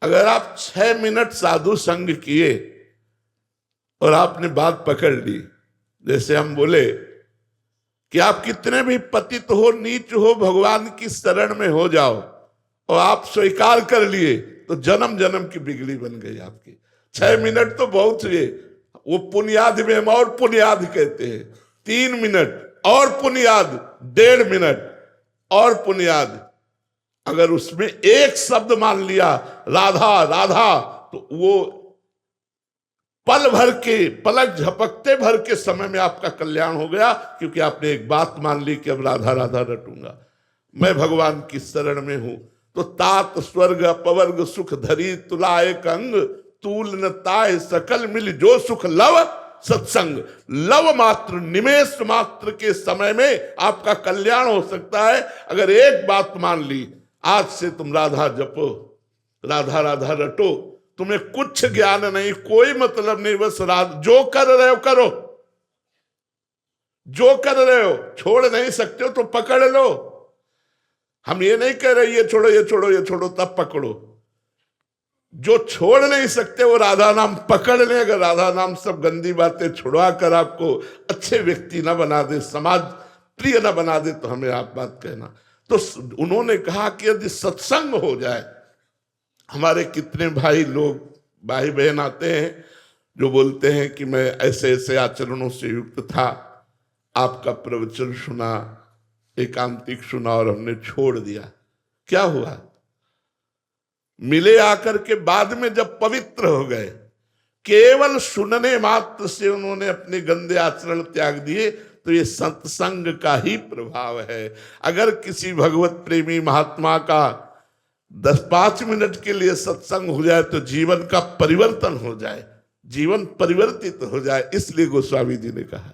अगर आप 6 मिनट साधु संग किए और आपने बात पकड़ ली, जैसे हम बोले कि आप कितने भी पतित हो, नीच हो, भगवान की शरण में हो जाओ, और आप स्वीकार कर लिए, तो जन्म जन्म की बिगड़ी बन गई आपकी। 6 मिनट तो बहुत हुए। वो पुनियाद में हम और पुनियाद कहते हैं। 3 मिनट और पुनियाद, 1.5 मिनट और पुनियाद। अगर उसमें एक शब्द मान लिया राधा राधा, तो वो पल भर के, पलक झपकते भर के समय में आपका कल्याण हो गया, क्योंकि आपने एक बात मान ली कि अब राधा राधा रटूंगा, मैं भगवान की शरण में हूं। तो तात स्वर्ग अपवर्ग सुख धरी तुला एक अंग, तूल न ताय सकल मिल जो सुख लव सत्संग। लव मात्र, निमेष मात्र के समय में आपका कल्याण हो सकता है। अगर एक बात मान ली, आज से तुम राधा जपो, राधा राधा रटो, तुम्हें कुछ ज्ञान नहीं, कोई मतलब नहीं, बस जो कर रहे हो करो, जो कर रहे हो, छोड़ नहीं सकते हो तो पकड़ लो। हम ये नहीं कह रहे ये छोड़ो ये छोड़ो ये छोड़ो तब पकड़ो। जो छोड़ नहीं सकते वो राधा नाम पकड़ ले। अगर राधा नाम सब गंदी बातें छुड़वा कर आपको अच्छे व्यक्ति ना बना दे, समाज प्रिय ना बना दे, तो हमें आप बात कहना। तो उन्होंने कहा कि यदि सत्संग हो जाए, हमारे कितने भाई लोग, भाई बहन आते हैं जो बोलते हैं कि मैं ऐसे ऐसे आचरणों से युक्त था, आपका प्रवचन सुना, एकांतिक सुना और हमने छोड़ दिया। क्या हुआ? मिले आकर के बाद में जब पवित्र हो गए, केवल सुनने मात्र से उन्होंने अपने गंदे आचरण त्याग दिए, तो ये सत्संग का ही प्रभाव है। अगर किसी भगवत प्रेमी महात्मा का 10-5 मिनट के लिए सत्संग हो जाए तो जीवन का परिवर्तन हो जाए, जीवन परिवर्तित हो जाए। इसलिए गोस्वामी जी ने कहा।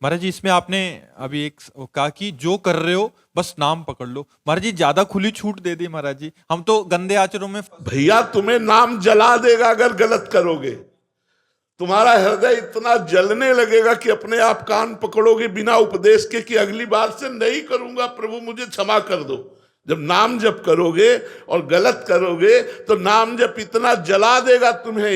महाराज जी, इसमें आपने अभी एक कहा कि जो कर रहे हो बस नाम पकड़ लो। महाराज जी, ज्यादा खुली छूट दे दी महाराज जी, हम तो गंदे आचरणों में। भैया तुम्हें नाम जला देगा अगर गलत करोगे। तुम्हारा हृदय इतना जलने लगेगा कि अपने आप कान पकड़ोगे बिना उपदेश के कि अगली बार से नहीं करूंगा, प्रभु मुझे क्षमा कर दो। जब नाम जप करोगे और गलत करोगे तो नाम जप इतना जला देगा तुम्हें,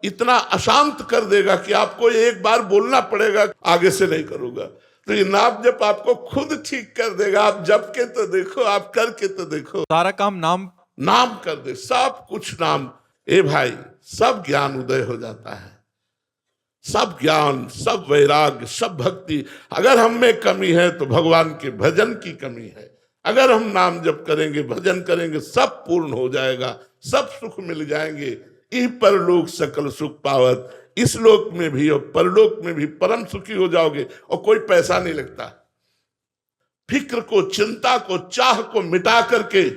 इतना अशांत कर देगा कि आपको एक बार बोलना पड़ेगा, आगे से नहीं करूंगा। तो ये नाम जप आपको खुद ठीक कर देगा। आप जप के तो देखो, आप करके तो देखो। सारा काम नाम कर दे, सब कुछ नाम। ए भाई, सब ज्ञान उदय हो जाता है। सब ज्ञान, सब वैराग्य, सब भक्ति। अगर हम में कमी है तो भगवान के भजन की कमी है। अगर हम नाम जप करेंगे, भजन करेंगे, सब पूर्ण हो जाएगा, सब सुख मिल जाएंगे। इह परलोक सकल सुख पावत, इस लोक में भी और परलोक में भी परम सुखी हो जाओगे। और कोई पैसा नहीं लगता। फिक्र को, चिंता को, चाह को मिटा करके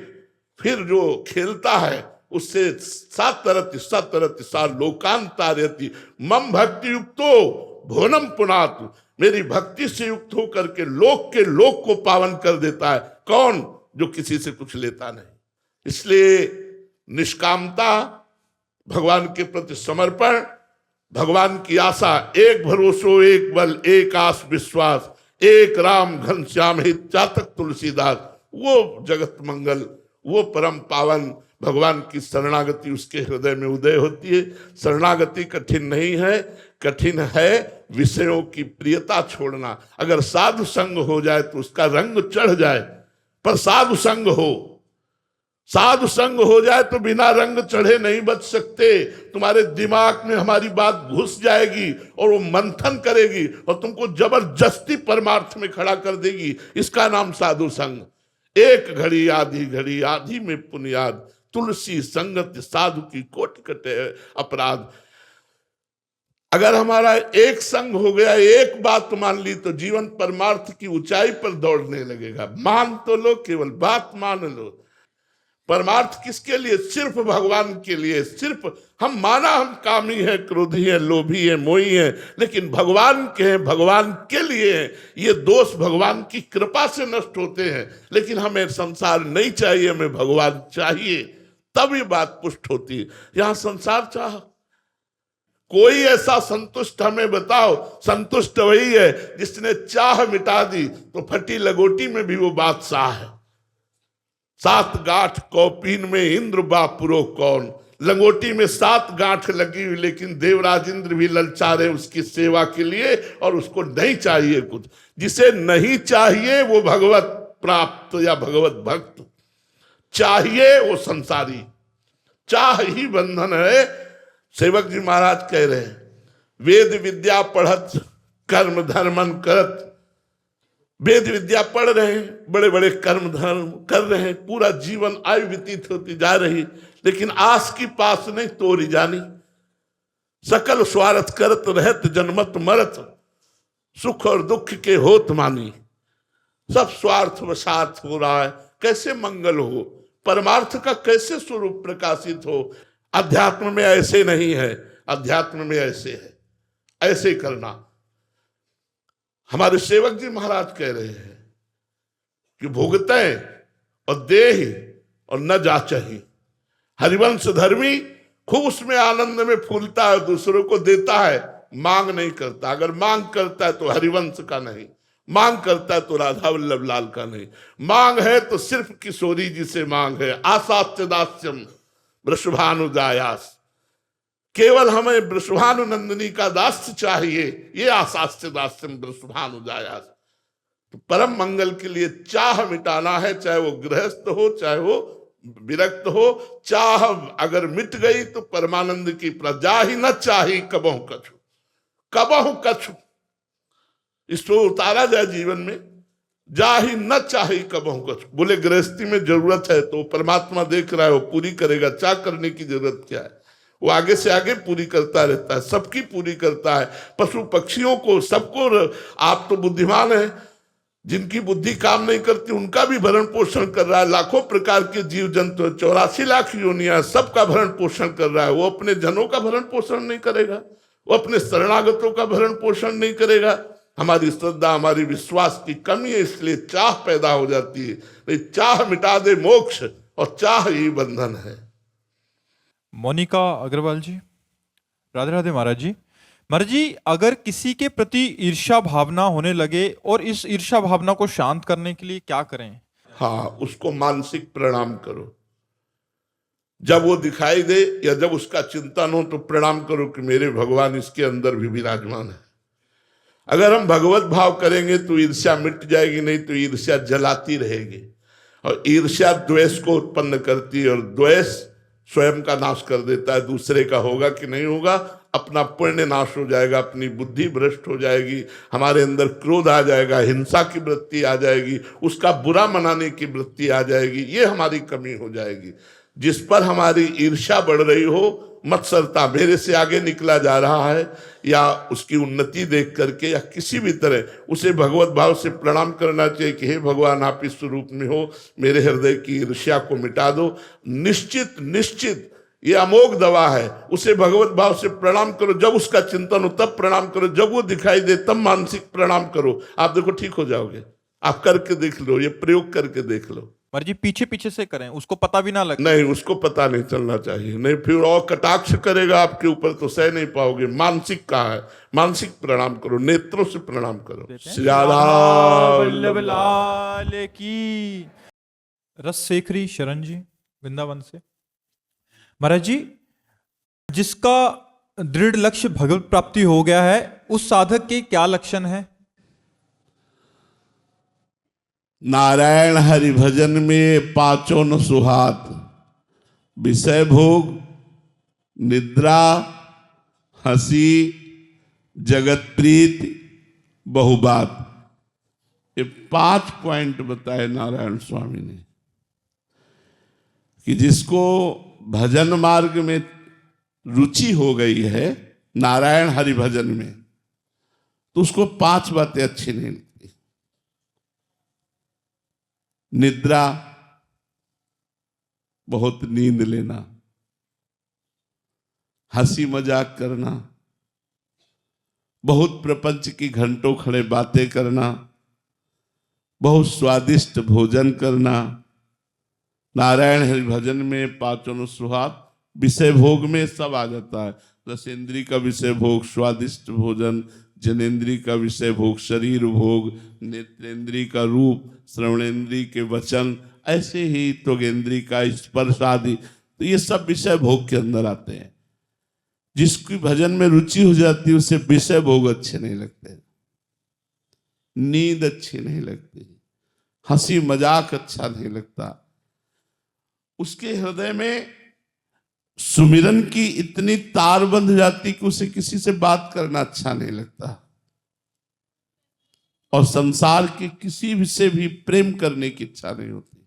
फिर जो खेलता है उससे सातरति सतरति सा लोकांतारयति मम भक्ति युक्तो भुवनम पुनातु। मेरी भक्ति से युक्त होकर के लोक के लोक को पावन कर देता है। कौन? जो किसी से कुछ लेता नहीं। इसलिए निष्कामता, भगवान के प्रति समर्पण, भगवान की आशा, एक भरोसो एक बल एक आस विश्वास, एक राम घनश्याम हित चातक तुलसीदास। वो जगत मंगल, वो परम पावन भगवान की शरणागति उसके हृदय में उदय होती है। शरणागति कठिन नहीं है, कठिन है विषयों की प्रियता छोड़ना। अगर साधु संग हो जाए तो उसका रंग चढ़ जाए, पर साधु संग हो, साधु संग हो जाए तो बिना रंग चढ़े नहीं बच सकते। तुम्हारे दिमाग में हमारी बात घुस जाएगी और वो मंथन करेगी और तुमको जबरदस्ती परमार्थ में खड़ा कर देगी। इसका नाम साधु संग। एक घड़ी आधी में पुनियाद, तुलसी संगत साधु की कोटि कटे अपराध। अगर हमारा एक संग हो गया, एक बात मान ली, तो जीवन परमार्थ की ऊंचाई पर दौड़ने लगेगा। मान तो लो, केवल बात मान लो। परमार्थ किसके लिए? सिर्फ भगवान के लिए। सिर्फ हम माना हम कामी है, क्रोधी है, लोभी है, मोही है, लेकिन भगवान के हैं, भगवान के लिए हैं। ये दोष भगवान की कृपा से नष्ट होते हैं। लेकिन हमें संसार नहीं चाहिए, हमें भगवान चाहिए, तब ये बात पुष्ट होती है। यहां संसार चाह, कोई ऐसा संतुष्ट हमें बताओ। संतुष्ट वही है जिसने चाह मिटा दी तो फटी लगोटी में भी वो बादशाह है। 7 गांठ कौपीन में इंद्र बापुरो कौन। लंगोटी में 7 गांठ लगी हुई, लेकिन देवराज इंद्र भी ललचारे उसकी सेवा के लिए, और उसको नहीं चाहिए कुछ। जिसे नहीं चाहिए वो भगवत प्राप्त या भगवत भक्त, चाहिए वो संसारी। चाह ही बंधन है। सेवक जी महाराज कह रहे हैं, वेद विद्या पढ़त कर्म धर्मन करत। वेद विद्या पढ़ रहे हैं, बड़े बड़े कर्म धर्म कर रहे हैं, पूरा जीवन आयु व्यतीत होती जा रही, लेकिन आस की पास नहीं तोरी जानी। सकल स्वार्थ करत रहत जनमत मरत, सुख और दुख के होत मानी। सब स्वार्थ वशात हो रहा है। कैसे मंगल हो, परमार्थ का कैसे स्वरूप प्रकाशित हो? अध्यात्म में ऐसे नहीं है, अध्यात्म में ऐसे है। ऐसे करना। हमारे सेवक जी महाराज कह रहे हैं कि भोगतें और देह और न जाचही। हरिवंश धर्मी खूब उसमें आनंद में फूलता है, दूसरों को देता है, मांग नहीं करता। अगर मांग करता है तो हरिवंश का नहीं, मांग करता है तो राधा वल्लभ लाल का नहीं। मांग है तो सिर्फ किशोरी जी से मांग है। आसास्य दास्यम वृषभानुजायास, केवल हमें वृषभानु नंदिनी का दास्य चाहिए। ये आसास्य दास्यम वृषभानुजायास। तो परम मंगल के लिए चाह मिटाना है, चाहे वो गृहस्थ हो, चाहे वो विरक्त हो। चाह अगर मिट गई तो परमानंद की प्रजा ही न चाही कबहु कछु, कबहु कछु। इसको उतारा जाए जीवन में, जा ही न चाही कबहु कछु। बोले गृहस्थी में जरूरत है तो परमात्मा देख रहा है, वो पूरी करेगा। चाह करने की जरूरत क्या है? वो आगे से आगे पूरी करता रहता है, सबकी पूरी करता है। पशु पक्षियों को, सबको। आप तो बुद्धिमान हैं, जिनकी बुद्धि काम नहीं करती उनका भी भरण पोषण कर रहा है। लाखों प्रकार के जीव जंतु, 84 लाख योनियां, सबका भरण पोषण कर रहा है। वो अपने जनों का भरण पोषण नहीं करेगा? वो अपने शरणागतों का भरण पोषण नहीं करेगा? हमारी श्रद्धा, हमारी विश्वास की कमी है, इसलिए चाह पैदा हो जाती है। नहीं, चाह मिटा दे मोक्ष, और चाह ही बंधन है। मोनिका अग्रवाल जी। राधे राधे महाराज जी। महाराज जी, अगर किसी के प्रति ईर्ष्या भावना होने लगे और इस ईर्ष्या भावना को शांत करने के लिए क्या करें? हाँ, उसको मानसिक प्रणाम करो। जब वो दिखाई दे या जब उसका चिंतन हो तो प्रणाम करो कि मेरे भगवान इसके अंदर भी विराजमान है। अगर हम भगवत भाव करेंगे तो ईर्ष्या मिट जाएगी, नहीं तो ईर्ष्या जलाती रहेगी। और ईर्ष्या द्वेष को उत्पन्न करती है, और द्वेष स्वयं का नाश कर देता है। दूसरे का होगा कि नहीं होगा, अपना पुण्य नाश हो जाएगा, अपनी बुद्धि भ्रष्ट हो जाएगी, हमारे अंदर क्रोध आ जाएगा, हिंसा की वृत्ति आ जाएगी, उसका बुरा मनाने की वृत्ति आ जाएगी, ये हमारी कमी हो जाएगी। जिस पर हमारी ईर्ष्या बढ़ रही हो, मत्सरता, मेरे से आगे निकला जा रहा है, या उसकी उन्नति देख करके या किसी भी तरह उसे भगवत भाव से प्रणाम करना चाहिए कि हे भगवान आप इस स्वरूप में हो, मेरे हृदय की ईर्ष्या को मिटा दो। निश्चित निश्चित ये अमोघ दवा है, उसे भगवत भाव से प्रणाम करो। जब उसका चिंतन हो तब प्रणाम करो, जब वो दिखाई दे तब मानसिक प्रणाम करो, आप देखो ठीक हो जाओगे। आप करके देख लो, ये प्रयोग करके देख लो। महाराज जी पीछे पीछे से करें, उसको पता भी ना लगे। नहीं, उसको पता नहीं चलना चाहिए, नहीं फिर और कटाक्ष करेगा आपके ऊपर तो सह नहीं पाओगे। मानसिक कहा है, मानसिक प्रणाम करो, नेत्रों से प्रणाम करो। श्री राधा वल्लभ लाल की। रसशेखरी शरण जी वृंदावन से। महाराज जी, जिसका दृढ़ लक्ष्य भगवत प्राप्ति हो गया है, उस साधक के क्या लक्षण है? नारायण हरि भजन में पांचों न सुहात, विषय भोग, निद्रा, हंसी, जगत प्रीति, बहुबात। ये 5 पॉइंट बताए नारायण स्वामी ने कि जिसको भजन मार्ग में रुचि हो गई है, नारायण हरि भजन में, तो उसको 5 बातें अच्छी नहीं लगती। निद्रा, बहुत नींद लेना, हंसी मजाक करना, बहुत प्रपंच की घंटों खड़े बातें करना, बहुत स्वादिष्ट भोजन करना। नारायण हरि भजन में पांचों सुहात, विषय भोग में सब आ जाता है। रसेंद्री का विषय भोग स्वादिष्ट भोजन, जनेन्द्री का विषय भोग शरीर भोग, नेत्रेंद्री का रूप, श्रवणेन्द्री के वचन, ऐसे ही त्वगेंद्री का स्पर्श आदि, तो ये सब विषय भोग के अंदर आते हैं। जिसकी भजन में रुचि हो जाती है उसे विषय भोग अच्छे नहीं लगते, नींद अच्छी नहीं लगती, हंसी मजाक अच्छा नहीं लगता। उसके हृदय में सुमिरन की इतनी तार बंध जाती कि उसे किसी से बात करना अच्छा नहीं लगता, और संसार के किसी भी से भी प्रेम करने की इच्छा नहीं होती।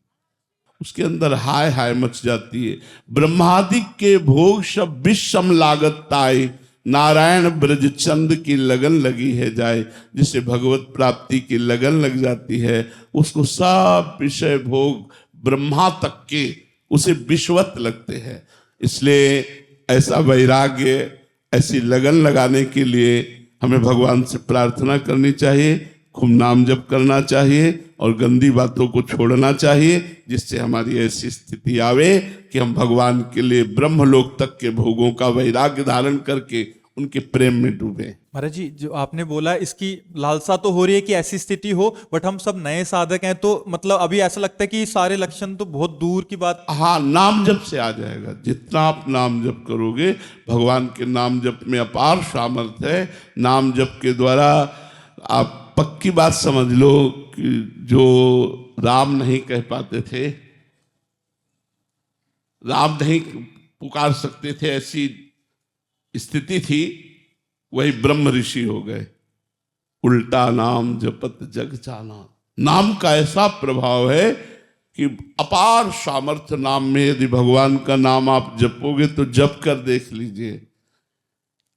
उसके अंदर हाय हाय मच जाती है। ब्रह्मादि के भोग सब विषम लागत ताई, नारायण ब्रज चंद की लगन लगी है जाए। जिसे भगवत प्राप्ति की लगन लग जाती है, उसको सब विषय भोग ब्रह्मा तक के उसे विश्वत लगते हैं। इसलिए ऐसा वैराग्य, ऐसी लगन लगाने के लिए हमें भगवान से प्रार्थना करनी चाहिए, खूब नाम जप करना चाहिए और गंदी बातों को छोड़ना चाहिए, जिससे हमारी ऐसी स्थिति आवे कि हम भगवान के लिए ब्रह्मलोक तक के भोगों का वैराग्य धारण करके उनके प्रेम में डूबे। महाराज जी, जो आपने बोला इसकी लालसा तो हो रही है कि ऐसी स्थिति हो, बट हम सब नए साधक हैं, तो मतलब अभी ऐसा लगता है कि सारे लक्षण तो बहुत दूर की बात। हाँ, नाम जप से आ जाएगा। जितना आप नाम जप करोगे, भगवान के नाम जप में अपार सामर्थ्य है। नाम जप के द्वारा आप पक्की बात समझ लो कि जो राम नहीं कह पाते थे, राम नहीं पुकार सकते थे, ऐसी स्थिति थी, वही ब्रह्म ऋषि हो गए। उल्टा नाम जपत जग जाना। नाम का ऐसा प्रभाव है कि अपार सामर्थ्य नाम में। यदि भगवान का नाम आप जपोगे तो जप कर देख लीजिए,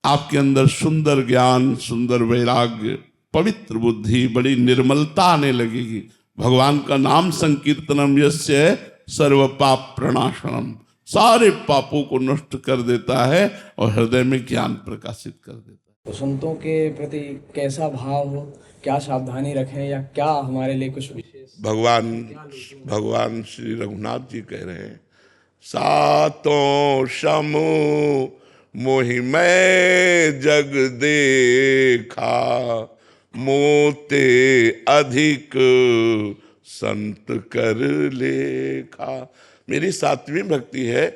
आपके अंदर सुंदर ज्ञान, सुंदर वैराग्य, पवित्र बुद्धि, बड़ी निर्मलता आने लगेगी। भगवान का नाम संकीर्तनम यस्य सर्व पाप प्रणाशनम, सारे पापों को नष्ट कर देता है और हृदय में ज्ञान प्रकाशित कर देता है। तो संतों के प्रति कैसा भाव हो, क्या सावधानी रखें, या क्या हमारे लिए कुछ विशेष? भगवान श्री रघुनाथ जी कह रहे हैं, सातों समूह मोहि मैं जग देखा, मोते अधिक संत कर लेखा। मेरी 7वीं भक्ति है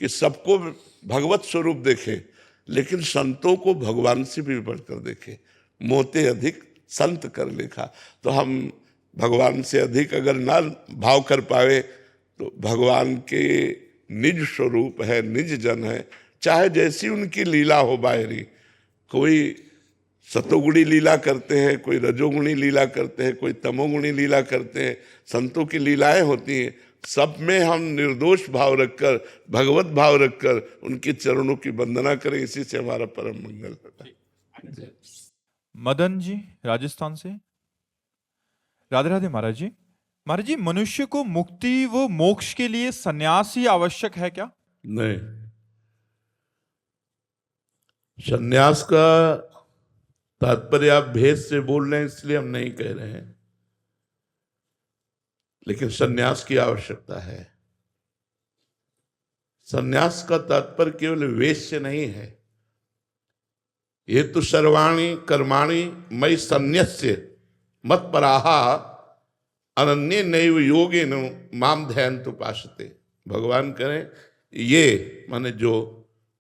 कि सबको भगवत स्वरूप देखे, लेकिन संतों को भगवान से भी बढ़कर देखे। मोते अधिक संत कर लेखा। तो हम भगवान से अधिक अगर ना भाव कर पाए तो भगवान के निज स्वरूप है, निज जन है, चाहे जैसी उनकी लीला हो बाहरी। कोई सतोगुणी लीला करते हैं, कोई रजोगुणी लीला करते हैं, कोई तमोगुणी लीला करते हैं। संतों की लीलाएं होती हैं, सब में हम निर्दोष भाव रखकर, भगवत भाव रखकर उनके चरणों की वंदना करें। इसी से हमारा परम मंगल होता है। मदन जी राजस्थान से। राधे राधे महाराज जी। महाराज जी, मनुष्य को मुक्ति व मोक्ष के लिए सन्यास ही आवश्यक है क्या? नहीं, सन्यास का तात्पर्य आप भेद से बोल रहे हैं इसलिए हम नहीं कह रहे हैं, लेकिन सन्यास की आवश्यकता है। सन्यास का तात्पर्य केवल वेश से नहीं है। ये तो सर्वाणी कर्माणि मयि सन्न्यस्य मत्पराहा अनन्ये नैव योगेन माम ध्यायन्तु उपासते। भगवान करें ये माने जो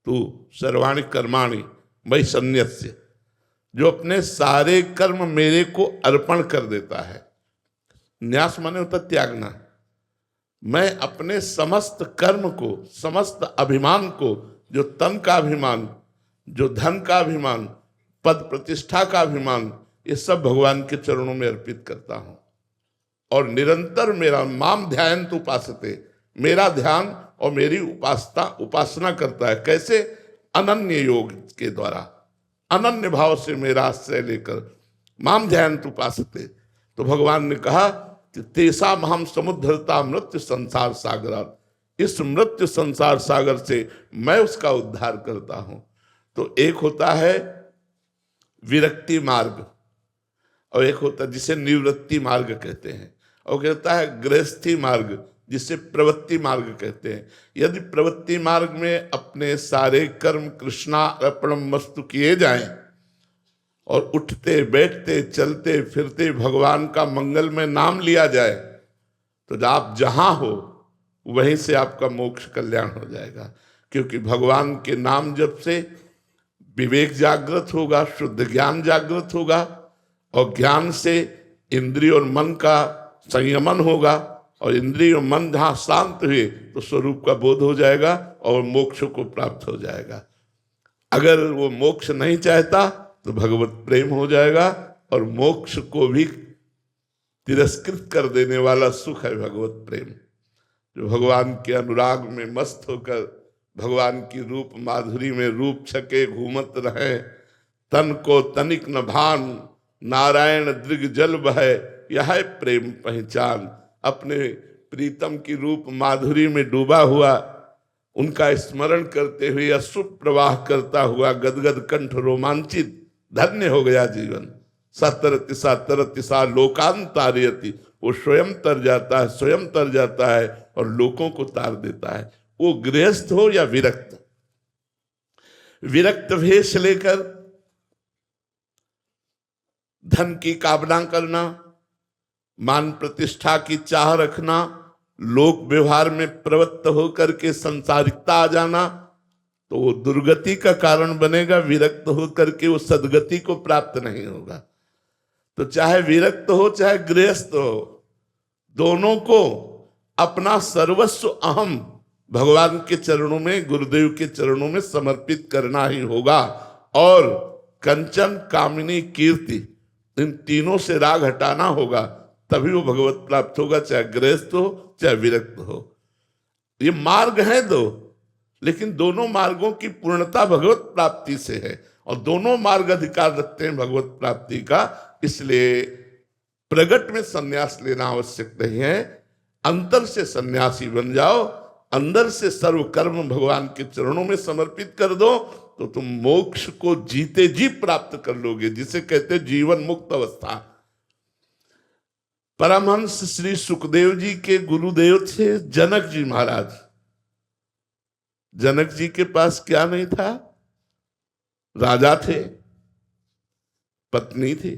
तू सर्वाणी कर्माणि मयि सन्न्यस्य, जो अपने सारे कर्म मेरे को अर्पण कर देता है। न्यास माने होता त्यागना। मैं अपने समस्त कर्म को, समस्त अभिमान को, जो तन का अभिमान, जो धन का अभिमान, पद प्रतिष्ठा का अभिमान, ये सब भगवान के चरणों में अर्पित करता हूं। और निरंतर मेरा माम ध्यायन्तु उपासते, मेरा ध्यान और मेरी उपासना करता है। कैसे? अनन्य योग के द्वारा, अनन्य भाव से मेरा आश्रय लेकर माम ध्यायन्तु उपासते। तो भगवान ने कहा कि तेसा हम समुद्धरता मृत्यु संसार सागरात, इस मृत्यु संसार सागर से मैं उसका उद्धार करता हूं। तो एक होता है विरक्ति मार्ग और एक होता है जिसे निवृत्ति मार्ग कहते हैं, और कहता है गृहस्थी मार्ग जिसे प्रवृत्ति मार्ग कहते हैं। यदि प्रवृत्ति मार्ग में अपने सारे कर्म कृष्णार्पणम वस्तु किए जाएं और उठते बैठते चलते फिरते भगवान का मंगल में नाम लिया जाए, तो आप जहां हो वहीं से आपका मोक्ष कल्याण हो जाएगा। क्योंकि भगवान के नाम जप से विवेक जागृत होगा, शुद्ध ज्ञान जागृत होगा, और ज्ञान से इंद्रिय और मन का संयमन होगा, और इंद्रिय और मन जहां शांत हुए तो स्वरूप का बोध हो जाएगा और मोक्ष को प्राप्त हो जाएगा। अगर वो मोक्ष नहीं चाहता तो भगवत प्रेम हो जाएगा, और मोक्ष को भी तिरस्कृत कर देने वाला सुख है भगवत प्रेम। जो भगवान के अनुराग में मस्त होकर भगवान की रूप माधुरी में रूप छके घूमत रहे, तन को तनिक न भान, नारायण दृग जल बहे, यह है प्रेम पहचान। अपने प्रीतम की रूप माधुरी में डूबा हुआ, उनका स्मरण करते हुए अश्रु प्रवाह करता हुआ गदगद कंठ रोमांचित, धन्य हो गया जीवन। सतरति सा लोकांतारयति, वो स्वयं तर जाता है, स्वयं तर जाता है और लोगों को तार देता है। वो गृहस्थ हो या विरक्त, विरक्त भेष लेकर धन की कामना करना, मान प्रतिष्ठा की चाह रखना, लोक व्यवहार में प्रवृत्त होकर के संसारिकता आ जाना, तो वो दुर्गति का कारण बनेगा। विरक्त होकर के वो सदगति को प्राप्त नहीं होगा। तो चाहे विरक्त हो चाहे गृहस्थ हो, दोनों को अपना सर्वस्व अहम भगवान के चरणों में, गुरुदेव के चरणों में समर्पित करना ही होगा। और कंचन, कामिनी, कीर्ति, इन तीनों से राग हटाना होगा, तभी वो भगवत प्राप्त होगा, चाहे गृहस्थ हो चाहे विरक्त हो। ये मार्ग है दो, लेकिन दोनों मार्गों की पूर्णता भगवत प्राप्ति से है, और दोनों मार्ग अधिकार रखते हैं भगवत प्राप्ति का। इसलिए प्रगट में सन्यास लेना आवश्यक नहीं है, अंतर से सन्यासी बन जाओ, अंदर से सर्व कर्म भगवान के चरणों में समर्पित कर दो, तो तुम मोक्ष को जीते जी प्राप्त कर लोगे, जिसे कहते जीवन मुक्त अवस्था। परमहंस श्री सुखदेव जी के गुरुदेव थे जनक जी महाराज। जनक जी के पास क्या नहीं था? राजा थे, पत्नी थी,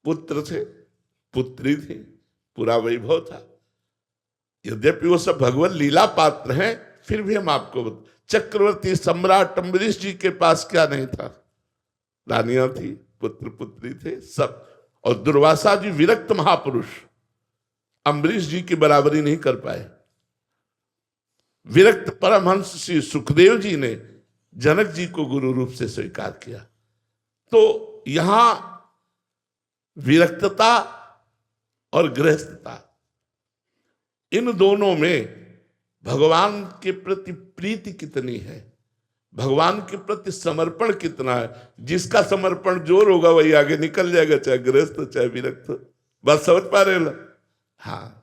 पुत्र थे, पुत्री थी, पूरा वैभव था। यद्यपि वो सब भगवत लीला पात्र हैं, फिर भी हम आपको चक्रवर्ती सम्राट अम्बरीश जी के पास क्या नहीं था? रानियां थी, पुत्र पुत्री थे, सब। और दुर्वासा जी विरक्त महापुरुष, अम्बरीश जी की बराबरी नहीं कर पाए। विरक्त परमहंस श्री सुखदेव जी ने जनक जी को गुरु रूप से स्वीकार किया। तो यहां विरक्तता और गृहस्थता, इन दोनों में भगवान के प्रति प्रीति कितनी है, भगवान के प्रति समर्पण कितना है। जिसका समर्पण जोर होगा वही आगे निकल जाएगा, चाहे गृहस्थ चाहे विरक्त। बात समझ पा रहे हो? हाँ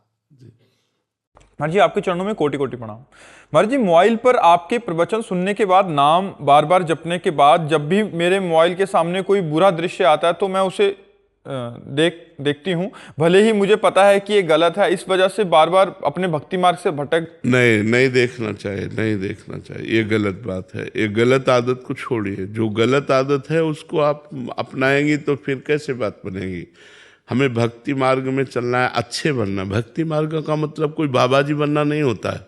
महाराज जी, आपके चरणों में कोटि कोटि प्रणाम। महाराज जी, मोबाइल पर आपके प्रवचन सुनने के बाद, नाम बार बार जपने के बाद, जब भी मेरे मोबाइल के सामने कोई बुरा दृश्य आता है तो मैं उसे देखती हूँ, भले ही मुझे पता है कि ये गलत है। इस वजह से बार बार अपने भक्ति मार्ग से भटक नहीं देखना चाहिए, नहीं देखना चाहिए, ये गलत बात है। ये गलत आदत को छोड़िए। जो गलत आदत है उसको आप अपनाएंगी तो फिर कैसे बात बनेगी। हमें भक्ति मार्ग में चलना है, अच्छे बनना। भक्ति मार्ग का मतलब कोई बाबा जी बनना नहीं होता है।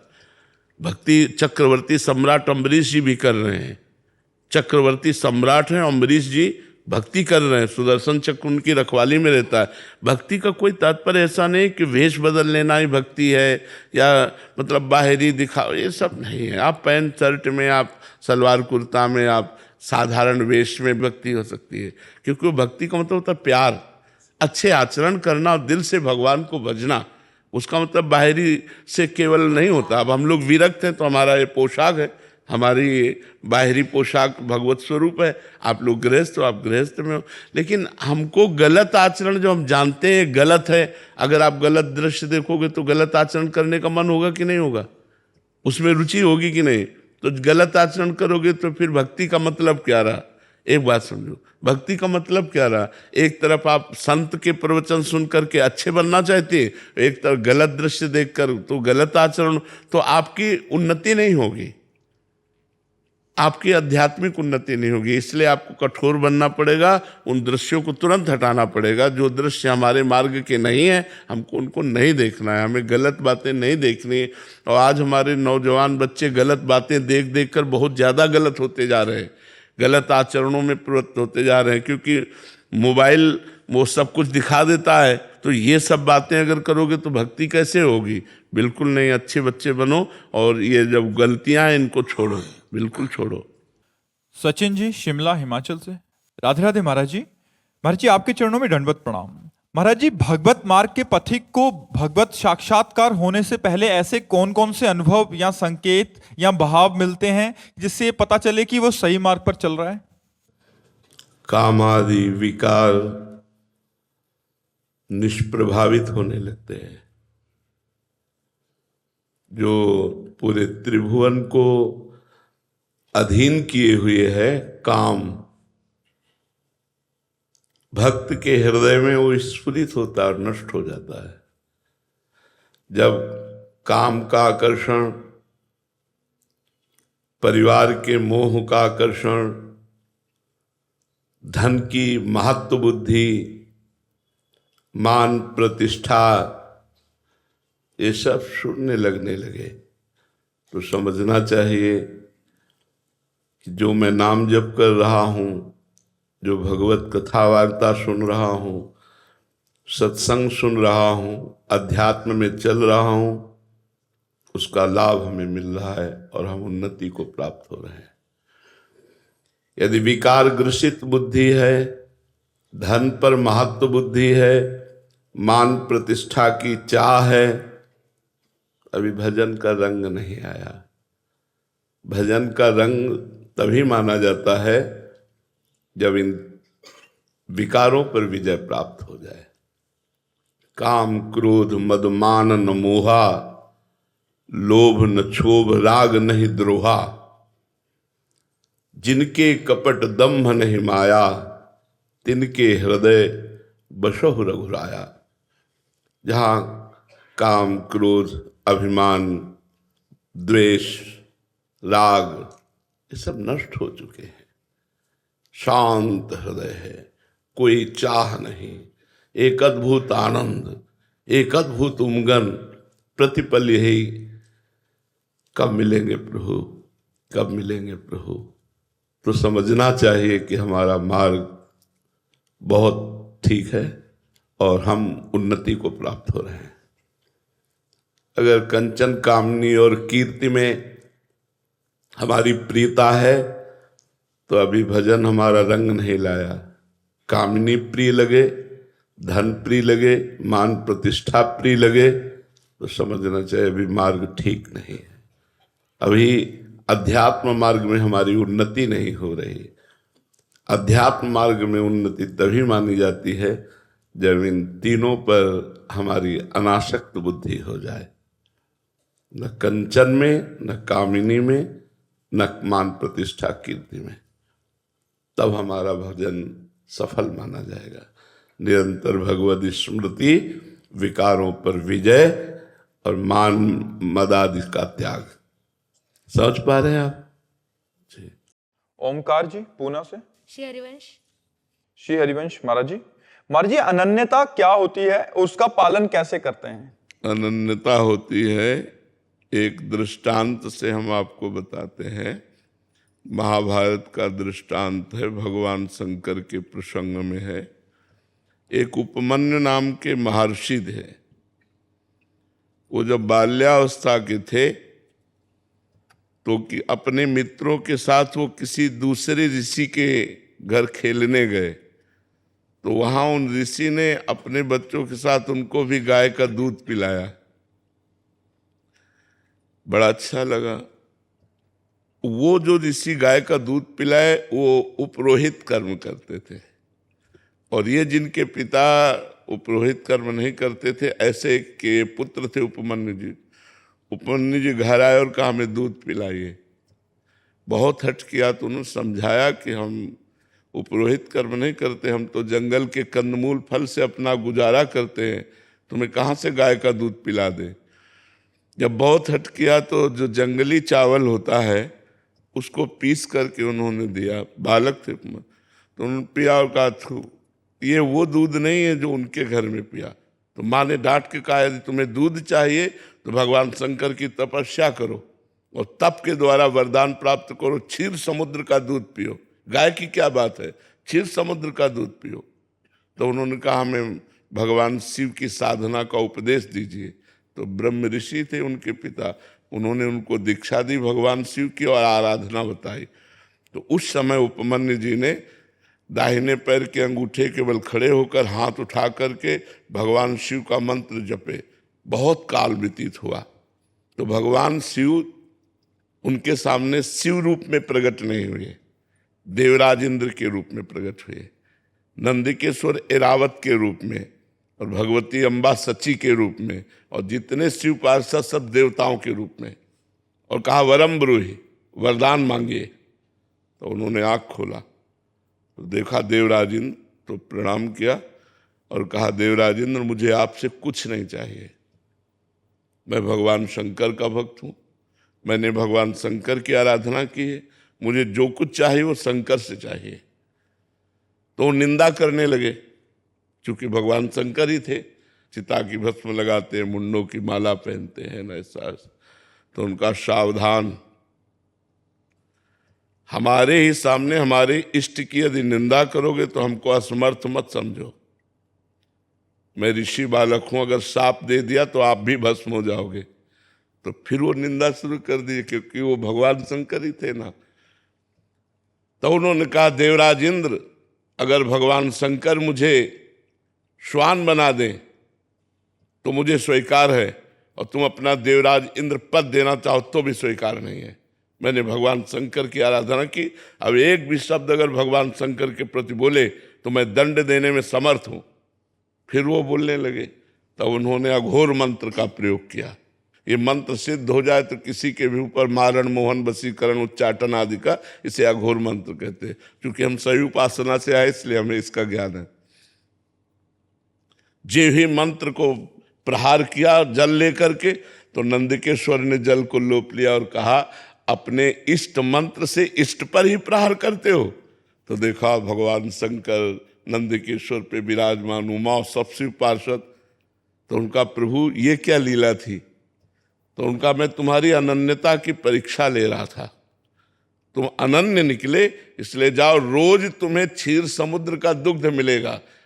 भक्ति चक्रवर्ती सम्राट अम्बरीश जी भी कर रहे हैं। चक्रवर्ती सम्राट हैं अम्बरीश जी, भक्ति कर रहे हैं, सुदर्शन चक्र उनकी रखवाली में रहता है। भक्ति का कोई तात्पर्य ऐसा नहीं कि वेश बदल लेना ही भक्ति है, या मतलब बाहरी दिखाओ, ये सब नहीं है। आप पैंट शर्ट में, आप सलवार कुर्ता में, आप साधारण वेश में भक्ति हो सकती है, क्योंकि वो भक्ति का मतलब होता है प्यार, अच्छे आचरण करना और दिल से भगवान को भजना। उसका मतलब बाहरी से केवल नहीं होता। अब हम लोग विरक्त हैं तो हमारा ये पोशाक है, हमारी बाहरी पोशाक भगवत स्वरूप है। आप लोग गृहस्थ हो, आप गृहस्थ में हो, लेकिन हमको गलत आचरण जो हम जानते हैं गलत है, अगर आप गलत दृश्य देखोगे तो गलत आचरण करने का मन होगा कि नहीं होगा, उसमें रुचि होगी कि नहीं। तो गलत आचरण करोगे तो फिर भक्ति का मतलब क्या रहा। एक बात समझो, भक्ति का मतलब क्या रहा। एक तरफ आप संत के प्रवचन सुन करके अच्छे बनना चाहते हैं, एक तरफ गलत दृश्य देखकर तो गलत आचरण, तो आपकी उन्नति नहीं होगी, आपकी आध्यात्मिक उन्नति नहीं होगी। इसलिए आपको कठोर बनना पड़ेगा, उन दृश्यों को तुरंत हटाना पड़ेगा। जो दृश्य हमारे मार्ग के नहीं है हमको उनको नहीं देखना है, हमें गलत बातें नहीं देखनी। और आज हमारे नौजवान बच्चे गलत बातें देख देख कर बहुत ज़्यादा गलत होते जा रहे हैं, गलत आचरणों में प्रवृत्त होते जा रहे हैं, क्योंकि मोबाइल वो सब कुछ दिखा देता है। तो ये सब बातें अगर करोगे तो भक्ति कैसे होगी। बिल्कुल नहीं, अच्छे बच्चे बनो और ये जब गलतियां हैं इनको छोड़ो, बिल्कुल छोड़ो। सचिन जी शिमला हिमाचल से, राधे राधे महाराज जी। महाराज जी, आपके चरणों में दंडवत प्रणाम। महाराज जी, भगवत मार्ग के पथिक को भगवत साक्षात्कार होने से पहले ऐसे कौन कौन से अनुभव या संकेत या भाव मिलते हैं जिससे पता चले कि वो सही मार्ग पर चल रहा है। काम आदि विकार निष्प्रभावित होने लगते हैं। जो पूरे त्रिभुवन को अधीन किए हुए है काम, भक्त के हृदय में वो स्फुरित होता है और नष्ट हो जाता है। जब काम का आकर्षण, परिवार के मोह का आकर्षण, धन की महत्व बुद्धि, मान प्रतिष्ठा, ये सब छूटने लगने लगे तो समझना चाहिए कि जो मैं नाम जप कर रहा हूँ, जो भगवत कथा वार्ता सुन रहा हूँ, सत्संग सुन रहा हूँ, अध्यात्म में चल रहा हूँ, उसका लाभ हमें मिल रहा है और हम उन्नति को प्राप्त हो रहे हैं। यदि विकार ग्रसित बुद्धि है, धन पर महत्व बुद्धि है, मान प्रतिष्ठा की चाह है, अभी भजन का रंग नहीं आया। भजन का रंग तभी माना जाता है जब इन विकारों पर विजय प्राप्त हो जाए। काम क्रोध मद मान न मोहा, लोभ न क्षोभ राग नहीं द्रोहा, जिनके कपट दम्भ नहीं माया, तिनके हृदय बसहु रघुराया। जहाँ काम क्रोध अभिमान द्वेष राग ये सब नष्ट हो चुके हैं, शांत हृदय है, कोई चाह नहीं, एक अद्भुत आनंद, एक अद्भुत उमगन, प्रतिपल यही कब मिलेंगे प्रभु, कब मिलेंगे प्रभु। तो समझना चाहिए कि हमारा मार्ग बहुत ठीक है और हम उन्नति को प्राप्त हो रहे हैं। अगर कंचन कामनी और कीर्ति में हमारी प्रियता है तो अभी भजन हमारा रंग नहीं लाया। कामनी प्रिय लगे, धन प्रिय लगे, मान प्रतिष्ठा प्रिय लगे तो समझना चाहिए अभी मार्ग ठीक नहीं है। अभी अध्यात्म मार्ग में हमारी उन्नति नहीं हो रही। अध्यात्म मार्ग में उन्नति तभी मानी जाती है जब इन तीनों पर हमारी अनासक्त बुद्धि हो जाए, न कंचन में, न कामिनी में, न मान प्रतिष्ठा कीर्ति में, तब हमारा भजन सफल माना जाएगा। निरंतर भगवद स्मृति, विकारों पर विजय और मान मद आदि का त्याग। समझ पा रहे हैं आप जी? ओमकार जी पूना से। श्री हरिवंश। श्री हरिवंश महाराज जी अनन्यता क्या होती है, उसका पालन कैसे करते हैं? अनन्यता होती है, एक दृष्टांत से हम आपको बताते हैं। महाभारत का दृष्टांत है, भगवान शंकर के प्रसंग में है। एक उपमन्यु नाम के महर्षि थे। वो जब बाल्यावस्था के थे तो कि अपने मित्रों के साथ वो किसी दूसरे ऋषि के घर खेलने गए, तो वहां उन ऋषि ने अपने बच्चों के साथ उनको भी गाय का दूध पिलाया। बड़ा अच्छा लगा। वो जो ऋषि गाय का दूध पिलाए वो उपरोहित कर्म करते थे, और ये जिनके पिता उपरोहित कर्म नहीं करते थे, ऐसे के पुत्र थे उपमन्यु जी। उपमन्यु जी घर आए और कहा हमें दूध पिलाइए। बहुत हट किया तो उन्होंने समझाया कि हम उपरोहित कर्म नहीं करते, हम तो जंगल के कंदमूल फल से अपना गुजारा करते हैं, तुम्हें कहाँ से गाय का दूध पिला दे। जब बहुत हट किया तो जो जंगली चावल होता है उसको पीस करके उन्होंने दिया। बालक थे तो उन्होंने पिया और कहा ये वो दूध नहीं है जो उनके घर में पिया। तो माँ ने डांट के कहा यदि तुम्हें दूध चाहिए तो भगवान शंकर की तपस्या करो और तप के द्वारा वरदान प्राप्त करो, क्षीर समुद्र का दूध पियो। गाय की क्या बात है, क्षीर समुद्र का दूध पियो। तो उन्होंने कहा हमें भगवान शिव की साधना का उपदेश दीजिए। तो ब्रह्म ऋषि थे उनके पिता, उन्होंने उनको दीक्षा दी भगवान शिव की और आराधना बताई। तो उस समय उपमन्यु जी ने दाहिने पैर के अंगूठे के बल खड़े होकर हाथ उठा करके भगवान शिव का मंत्र जपे। बहुत काल व्यतीत हुआ तो भगवान शिव उनके सामने शिव रूप में प्रकट नहीं हुए, देवराज इंद्र के रूप में प्रकट हुए, नंदिकेश्वर एरावत के रूप में, और भगवती अम्बा सची के रूप में, और जितने शिव पार्षद सब देवताओं के रूप में। और कहा वरम ब्रूहि, वरदान मांगिए। तो उन्होंने आँख खोला तो देखा देवराज इंद्र, तो प्रणाम किया और कहा देवराज इंद्र मुझे आपसे कुछ नहीं चाहिए, मैं भगवान शंकर का भक्त हूँ, मैंने भगवान शंकर की आराधना की है, मुझे जो कुछ चाहिए वो शंकर से चाहिए। तो वो निंदा करने लगे, क्योंकि भगवान शंकर ही थे, चिता की भस्म लगाते हैं, मुंडों की माला पहनते हैं न ऐसा। तो उनका सावधान, हमारे ही सामने हमारे इष्ट की यदि निंदा करोगे तो हमको असमर्थ मत समझो। मैं ऋषि बालक हूं, अगर शाप दे दिया तो आप भी भस्म हो जाओगे। तो फिर वो निंदा शुरू कर दी, क्योंकि वो भगवान शंकर ही थे ना। तो उन्होंने कहा देवराज इंद्र, अगर भगवान शंकर मुझे श्वान बना दें तो मुझे स्वीकार है, और तुम अपना देवराज इंद्र पद देना चाहो तो भी स्वीकार नहीं है। मैंने भगवान शंकर की आराधना की, अब एक भी शब्द अगर भगवान शंकर के प्रति बोले तो मैं दंड देने में समर्थ हूं। फिर वो बोलने लगे, तब उन्होंने अघोर मंत्र का प्रयोग किया। ये मंत्र सिद्ध हो जाए तो किसी के भी ऊपर मारण, मोहन, वशीकरण, उच्चाटन आदि का, इसे अघोर मंत्र कहते हैं। क्योंकि हम सही उपासना से आए इसलिए हमें इसका ज्ञान है। जे ही मंत्र को प्रहार किया जल लेकर के, तो नंदिकेश्वर ने जल को लोप लिया और कहा अपने इष्ट मंत्र से इष्ट पर ही प्रहार करते हो। तो देखा भगवान शंकर नंदिकेश्वर पे विराजमान, उमा सबसे पार्षद। तो उनका प्रभु ये क्या लीला थी। तो उनका मैं तुम्हारी अनन्यता की परीक्षा ले रहा था, तुम अनन्य निकले, इसलिए जाओ, रोज तुम्हें क्षीर समुद्र का दुग्ध मिलेगा